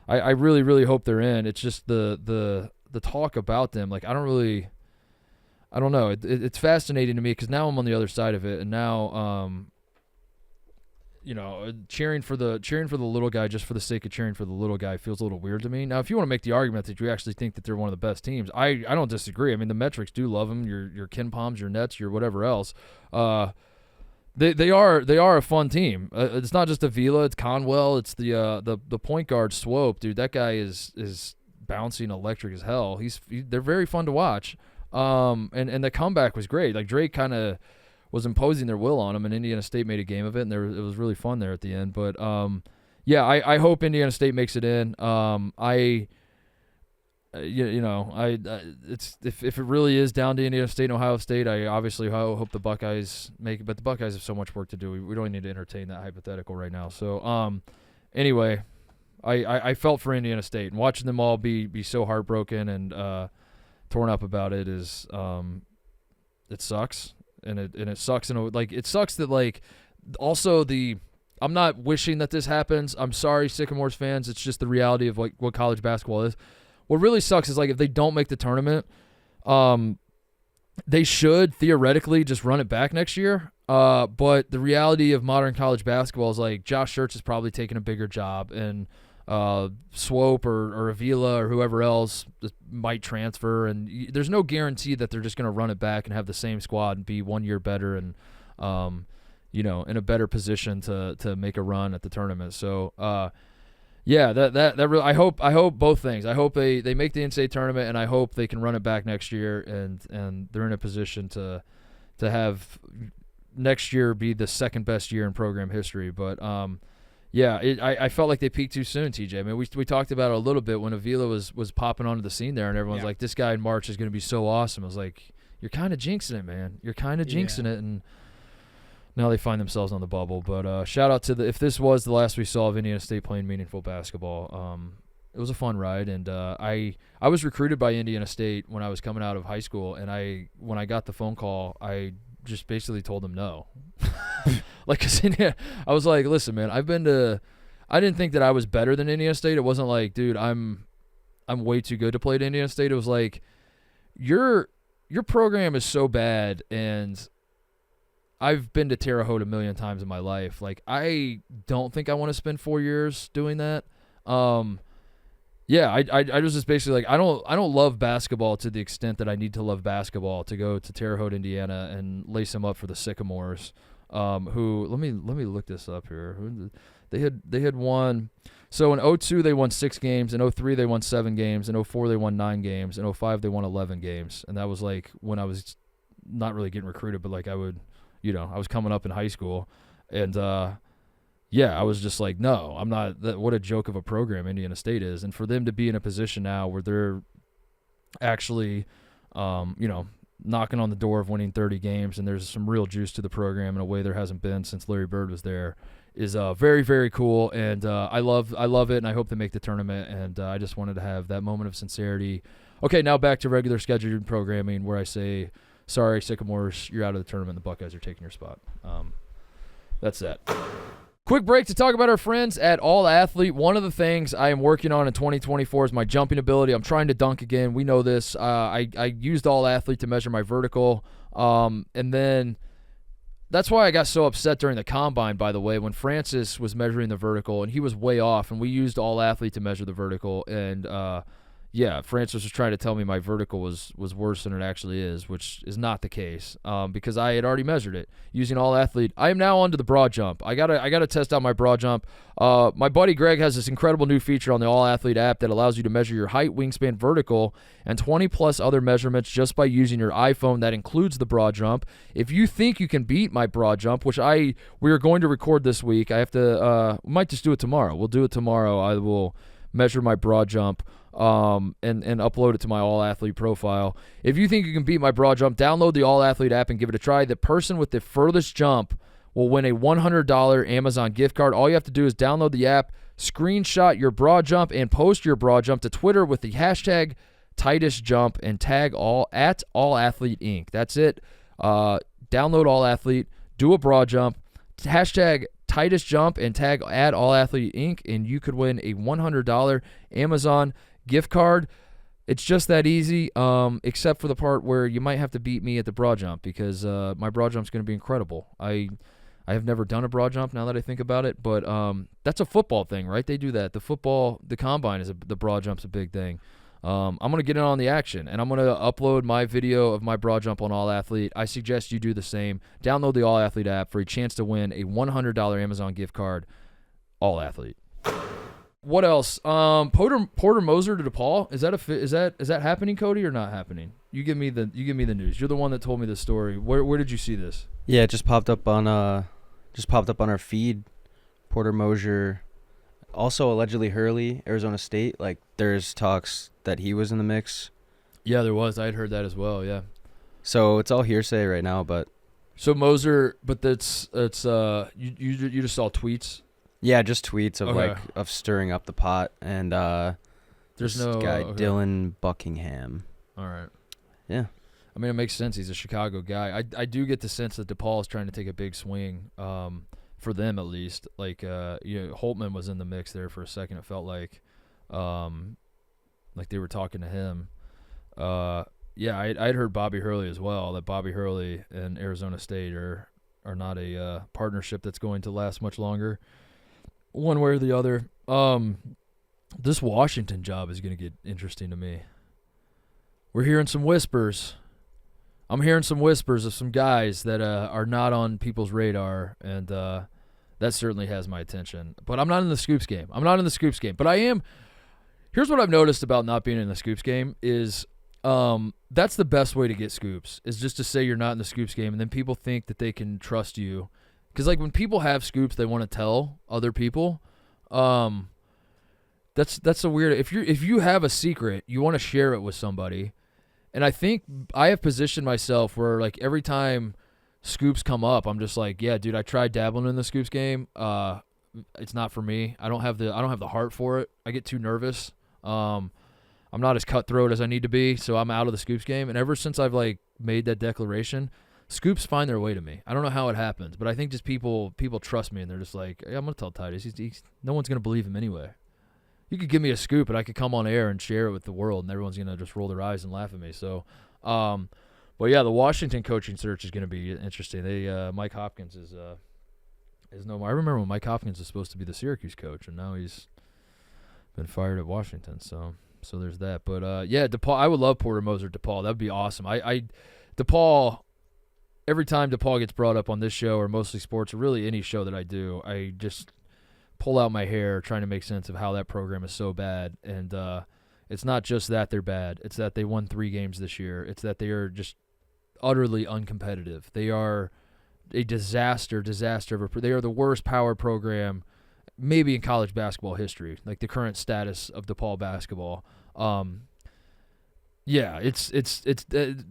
really, really hope they're in. It's just the talk about them. Like I don't know. It's fascinating to me because now I'm on the other side of it, and now cheering for the little guy just for the sake of cheering for the little guy feels a little weird to me. Now, if you want to make the argument that you actually think that they're one of the best teams, I don't disagree. I mean, the metrics do love them. Your Ken Palms, your Nets, your whatever else. They are a fun team. It's not just Avila, it's Conwell, it's the point guard Swope, dude. That guy is bouncing electric as hell. They're very fun to watch. And the comeback was great. Like Drake kind of was imposing their will on them, and Indiana State made a game of it, and it was really fun there at the end. But I hope Indiana State makes it in. It's if it really is down to Indiana State and Ohio State, I obviously hope the Buckeyes make it, but the Buckeyes have so much work to do. We don't need to entertain that hypothetical right now. So anyway, I felt for Indiana State, and watching them all be so heartbroken and torn up about it is it sucks. And it sucks, and it sucks that also I'm not wishing that this happens. I'm sorry, Sycamores fans. It's just the reality of what college basketball is. What really sucks is if they don't make the tournament, they should theoretically just run it back next year. But the reality of modern college basketball is Josh Schertz is probably taking a bigger job, and Swope or Avila or whoever else might transfer, and there's no guarantee that they're just going to run it back and have the same squad and be 1 year better and in a better position to make a run at the tournament. So that really, I hope both things. I hope they make the NCAA tournament, and I hope they can run it back next year, and they're in a position to have next year be the second best year in program history. But I felt like they peaked too soon, TJ. I mean, we talked about it a little bit when Avila was popping onto the scene there, and everyone's like, this guy in March is going to be so awesome. I was like, you're kind of jinxing it, man. You're kind of jinxing it, and now they find themselves on the bubble. But shout out to if this was the last we saw of Indiana State playing meaningful basketball, it was a fun ride. And I was recruited by Indiana State when I was coming out of high school, and when I got the phone call, I just basically told them no. Like, 'cause I was like, listen, man, I didn't think that I was better than Indiana State. It wasn't like, dude, I'm way too good to play at Indiana State. It was like, your program is so bad, and I've been to Terre Haute a million times in my life. Like, I don't think I want to spend 4 years doing that. I was just basically like, I don't love basketball to the extent that I need to love basketball to go to Terre Haute, Indiana, and lace them up for the Sycamores. Who let me look this up here. They had won. So in 2002 they won 6 games. In 2003 they won 7 games. In 2004 they won 9 games. In 2005 they won 11 games. And that was like when I was not really getting recruited, but like I was coming up in high school, and I was just like, no, I'm not. What a joke of a program Indiana State is, and for them to be in a position now where they're actually, knocking on the door of winning 30 games, and there's some real juice to the program in a way there hasn't been since Larry Bird was there, is very, very cool. And I love it, and I hope they make the tournament. And I just wanted to have that moment of sincerity. Okay, now back to regular scheduled programming, where I say, sorry, Sycamores, you're out of the tournament. The Buckeyes are taking your spot. That's that. Quick break to talk about our friends at AllAthlete. One of the things I am working on in 2024 is my jumping ability. I'm trying to dunk again. We know this. I used AllAthlete to measure my vertical. And then that's why I got so upset during the combine, by the way, when Francis was measuring the vertical, and he was way off, and we used AllAthlete to measure the vertical. And Francis was trying to tell me my vertical was worse than it actually is, which is not the case, because I had already measured it using AllAthlete. I am now onto the broad jump. I gotta test out my broad jump. My buddy Greg has this incredible new feature on the AllAthlete app that allows you to measure your height, wingspan, vertical, and 20 plus other measurements just by using your iPhone. That includes the broad jump. If you think you can beat my broad jump, which we are going to record this week, I have to we might just do it tomorrow. We'll do it tomorrow. I will measure my broad jump and upload it to my AllAthlete profile. If you think you can beat my broad jump, download the AllAthlete app and give it a try. The person with the furthest jump will win a $100 Amazon gift card. All you have to do is download the app, screenshot your broad jump, and post your broad jump to Twitter with the hashtag Titus Jump and tag at AllAthlete Inc. That's it. Download AllAthlete, do a broad jump, hashtag Titus Jump, and tag at AllAthlete Inc. and you could win a $100 Amazon gift card. It's just that easy, except for the part where you might have to beat me at the broad jump, because my broad jump's going to be incredible. I have never done a broad jump now that I think about it, but that's a football thing, right? They do that. The combine the broad jump's a big thing. I'm going to get in on the action, and I'm going to upload my video of my broad jump on AllAthlete. I suggest you do the same. Download the AllAthlete app for a chance to win a $100 Amazon gift card. AllAthlete. What else? Porter Moser to DePaul. Is that happening, Cody, or not happening? You give me the news. You're the one that told me the story. Where did you see this? Yeah, it just popped up on our feed. Porter Moser, also allegedly Hurley, Arizona State. Like, there's talks that he was in the mix. Yeah, there was. I had heard that as well. Yeah. So it's all hearsay right now, but. So Moser, but it's you just saw tweets. Yeah, just tweets of stirring up the pot, and there's this guy Dylan Buckingham. All right. Yeah. I mean, it makes sense. He's a Chicago guy. I do get the sense that DePaul is trying to take a big swing, for them at least. Like Holtman was in the mix there for a second. It felt like they were talking to him. I'd heard Bobby Hurley as well. That Bobby Hurley and Arizona State are not a partnership that's going to last much longer, one way or the other. This Washington job is going to get interesting to me. We're hearing some whispers. I'm hearing some whispers of some guys that are not on people's radar, and that certainly has my attention. But I'm not in the Scoops game. But I am. Here's what I've noticed about not being in the Scoops game is that's the best way to get scoops, is just to say you're not in the Scoops game, and then people think that they can trust you. Because, like, when people have scoops they want to tell other people, that's a weird. If you have a secret, you want to share it with somebody. And I think I have positioned myself where, like, every time scoops come up, I'm just like, yeah, dude, I tried dabbling in the scoops game. It's not for me. I don't have the heart for it. I get too nervous. I'm not as cutthroat as I need to be, so I'm out of the scoops game. And ever since I've, like, made that declaration, scoops find their way to me. I don't know how it happens, but I think just people trust me, and they're just like, hey, I'm going to tell Titus. No one's going to believe him anyway. You could give me a scoop, and I could come on air and share it with the world, and everyone's going to just roll their eyes and laugh at me. So, but yeah, the Washington coaching search is going to be interesting. Mike Hopkins is no. I remember when Mike Hopkins was supposed to be the Syracuse coach, and now he's been fired at Washington. So there's that. But yeah, DePaul. I would love Porter Moser DePaul. That'd be awesome. DePaul. Every time DePaul gets brought up on this show or Mostly Sports or really any show that I do, I just pull out my hair trying to make sense of how that program is so bad. And it's not just that they're bad. It's that they won 3 games this year. It's that they are just utterly uncompetitive. They are a disaster. They are the worst power program maybe in college basketball history, like the current status of DePaul basketball. Yeah, it's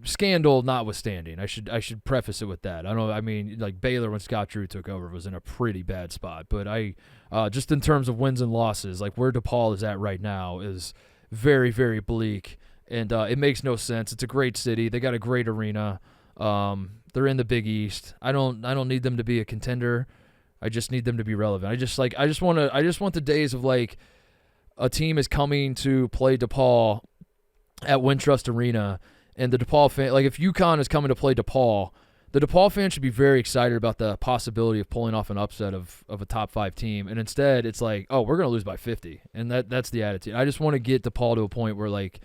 scandal notwithstanding. I should preface it with that. I mean, like Baylor when Scott Drew took over was in a pretty bad spot, but just in terms of wins and losses, like where DePaul is at right now is very, very bleak, and it makes no sense. It's a great city. They got a great arena. They're in the Big East. I don't need them to be a contender. I just need them to be relevant. I just want the days of like a team is coming to play DePaul at Wintrust Arena, and the DePaul fan, like if UConn is coming to play DePaul, the DePaul fans should be very excited about the possibility of pulling off an upset of a top 5 team, and instead it's like, oh, we're going to lose by 50, and that's the attitude. I just want to get DePaul to a point where like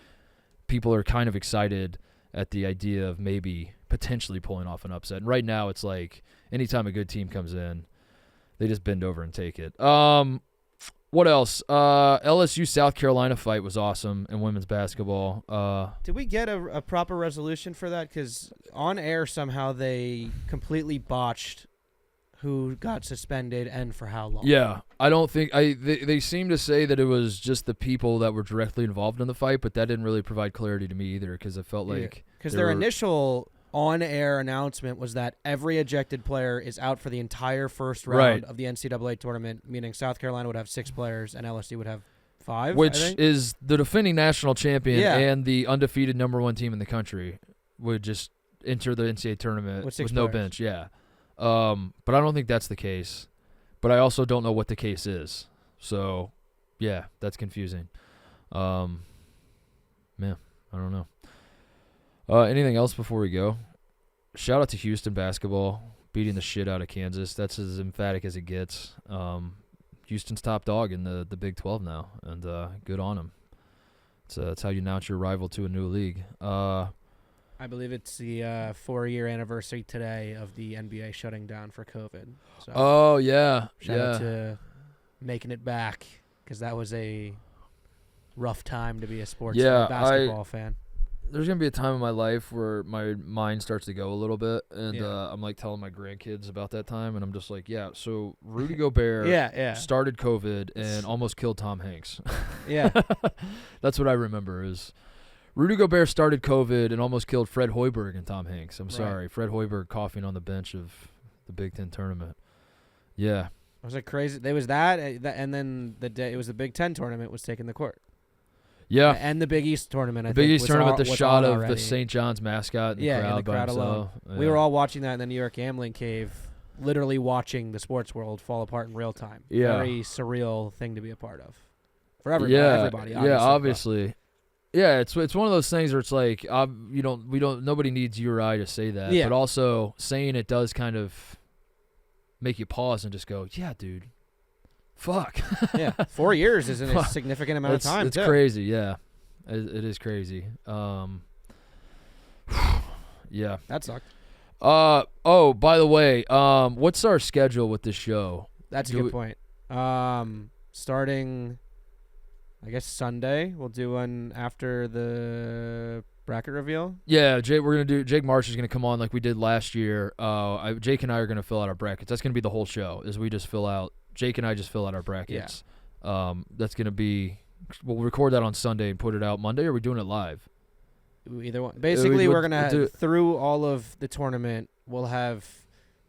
people are kind of excited at the idea of maybe potentially pulling off an upset, and right now it's like anytime a good team comes in, they just bend over and take it. What else? LSU South Carolina fight was awesome in women's basketball. Did we get a proper resolution for that? Because on air somehow they completely botched who got suspended and for how long. Yeah, I don't think they seem to say that it was just the people that were directly involved in the fight, but that didn't really provide clarity to me either because it felt like because their initial on-air announcement was that every ejected player is out for the entire first round of the NCAA tournament, meaning South Carolina would have 6 players and LSU would have 5, which is the defending national champion and the undefeated number 1 team in the country would just enter the NCAA tournament with no bench. Yeah, but I don't think that's the case. But I also don't know what the case is. So, yeah, that's confusing. Man, I don't know. Anything else before we go? Shout out to Houston basketball beating the shit out of Kansas. That's as emphatic as it gets. Houston's top dog in the Big 12 now, and good on them. That's how you announce your rival to a new league. I believe it's the 4-year anniversary today of the NBA shutting down for COVID. So shout out to making it back because that was a rough time to be a sports basketball fan. There's going to be a time in my life where my mind starts to go a little bit, and I'm like telling my grandkids about that time, and I'm just like, so Rudy Gobert started COVID and almost killed Tom Hanks. Yeah. That's what I remember is Rudy Gobert started COVID and almost killed Fred Hoiberg and Tom Hanks. I'm sorry. Fred Hoiberg coughing on the bench of the Big Ten tournament. Yeah. Was it crazy? There was that, and then the day it was the Big Ten tournament was taking the court. Yeah, and the Big East tournament. The Big East tournament, the shot of the St. John's mascot in the crowd, in the crowd alone. Yeah. We were all watching that in the New York Gambling Cave, literally watching the sports world fall apart in real time. Yeah, very surreal thing to be a part of. For everybody. Obviously. Yeah, it's one of those things where it's like nobody needs you or I to say that, but also saying it does kind of make you pause and just go, yeah, dude. Fuck. Yeah, 4 years isn't a significant amount of time. It's crazy. Yeah, it is crazy. Yeah, that sucked. Oh, by the way, what's our schedule with this show? That's a good point. Starting, I guess Sunday, we'll do one after the bracket reveal. Yeah, Jake Marsh is gonna come on like we did last year. Jake and I are gonna fill out our brackets. That's gonna be the whole show. Jake and I just fill out our brackets. Yeah. That's gonna be. We'll record that on Sunday and put it out Monday. Or are we doing it live? Either one. Basically, we're gonna through all of the tournament. We'll have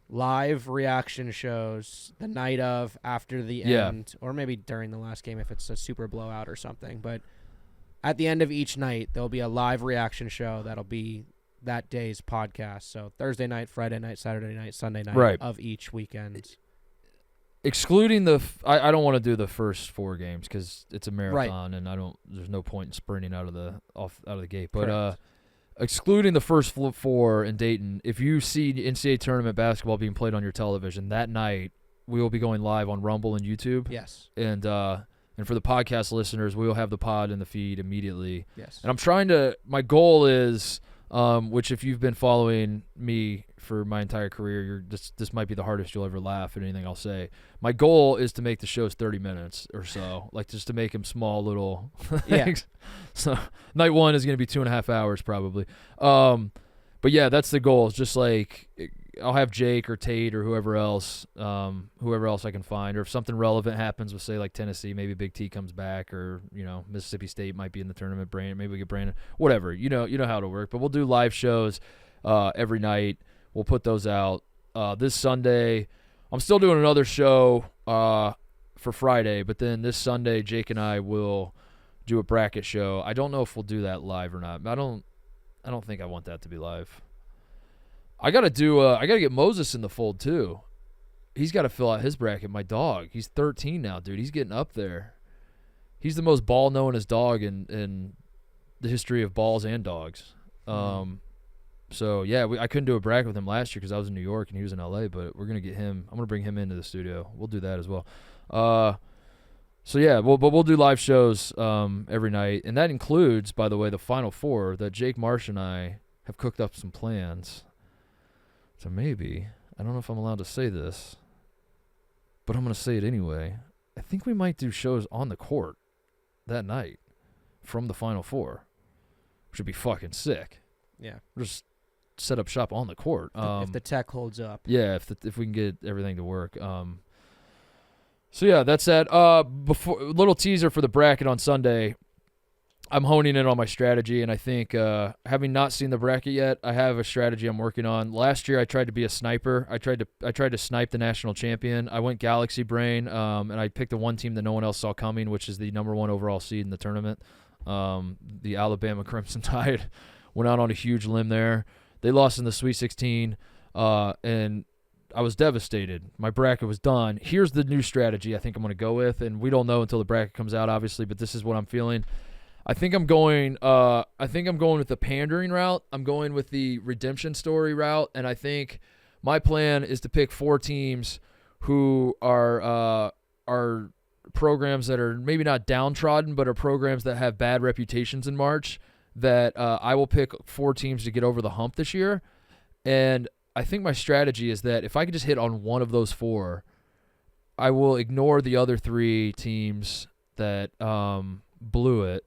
live reaction shows the night of, after the end, or maybe during the last game if it's a super blowout or something. But at the end of each night, there'll be a live reaction show that'll be that day's podcast. So Thursday night, Friday night, Saturday night, Sunday night of each weekend. Excluding I don't want to do the first 4 games because it's a marathon and there's no point in sprinting out of the gate. But excluding the first 4 in Dayton, if you see NCAA tournament basketball being played on your television that night, we will be going live on Rumble and YouTube. Yes. And for the podcast listeners, we will have the pod in the feed immediately. Yes. And my goal is, which if you've been following me for my entire career, this might be the hardest you'll ever laugh at anything I'll say. My goal is to make the shows 30 minutes or so, like just to make them small little things. So night 1 is going to be 2.5 hours probably. But yeah, that's the goal. It's just like I'll have Jake or Tate or whoever else I can find, or if something relevant happens with, say, like Tennessee, maybe Big T comes back, or Mississippi State might be in the tournament. Maybe we get Brandon, whatever. You know how it'll work. But we'll do live shows every night. We'll put those out this Sunday. I'm still doing another show for Friday, but then this Sunday, Jake and I will do a bracket show. I don't know if we'll do that live or not. I don't think I want that to be live. I gotta get Moses in the fold too. He's got to fill out his bracket. My dog, he's 13 now, dude. He's getting up there. He's the most ball known as dog in the history of balls and dogs. So yeah, I couldn't do a bracket with him last year because I was in New York and he was in LA. But we're gonna get him. I'm gonna bring him into the studio. We'll do that as well. So yeah, we'll do live shows every night, and that includes, by the way, the Final Four that Jake Marsh and I have cooked up some plans. So maybe, I don't know if I'm allowed to say this, but I'm gonna say it anyway. I think we might do shows on the court that night from the Final Four, which would be fucking sick. Yeah, just set up shop on the court. If the tech holds up. Yeah, if we can get everything to work. So yeah, that's that. Before little teaser for the bracket on Sunday. I'm honing in on my strategy, and I think having not seen the bracket yet, I have a strategy I'm working on. Last year, I tried to be a sniper. I tried to snipe the national champion. I went Galaxy Brain, and I picked the one team that no one else saw coming, which is the #1 overall seed in the tournament. The Alabama Crimson Tide went out on a huge limb there. They lost in the Sweet 16, and I was devastated. My bracket was done. Here's the new strategy I think I'm going to go with, and we don't know until the bracket comes out, obviously, but this is what I'm feeling. I think I'm going with the pandering route. I'm going with the redemption story route, and I think my plan is to pick 4 teams who are programs that are maybe not downtrodden, but are programs that have bad reputations in March. That I will pick 4 teams to get over the hump this year, and I think my strategy is that if I could just hit on one of those 4, I will ignore the other 3 teams that blew it.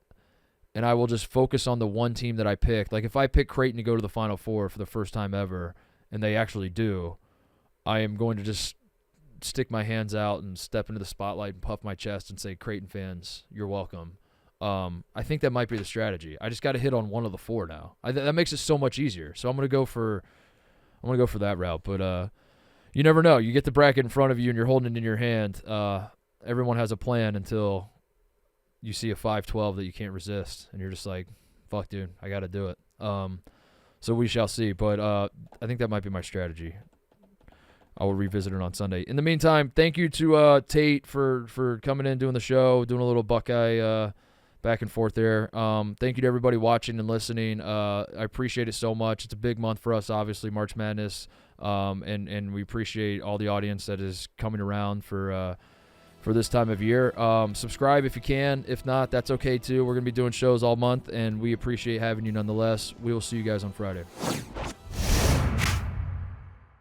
And I will just focus on the one team that I picked. Like if I pick Creighton to go to the Final Four for the first time ever, and they actually do, I am going to just stick my hands out and step into the spotlight and puff my chest and say, Creighton fans, you're welcome. I think that might be the strategy. I just got to hit on one of the 4 now. That makes it so much easier. So I'm gonna go for that route. But you never know. You get the bracket in front of you and you're holding it in your hand. Everyone has a plan until you see a 5-12 that you can't resist, and you're just like, fuck, dude, I got to do it. So we shall see. But I think that might be my strategy. I will revisit it on Sunday. In the meantime, thank you to Tate for coming in, doing the show, doing a little Buckeye back and forth there. Thank you to everybody watching and listening. I appreciate it so much. It's a big month for us, obviously, March Madness, and we appreciate all the audience that is coming around for for this time of year. Subscribe if you can. If not, that's okay too. We're going to be doing shows all month, and we appreciate having you nonetheless. We will see you guys on Friday.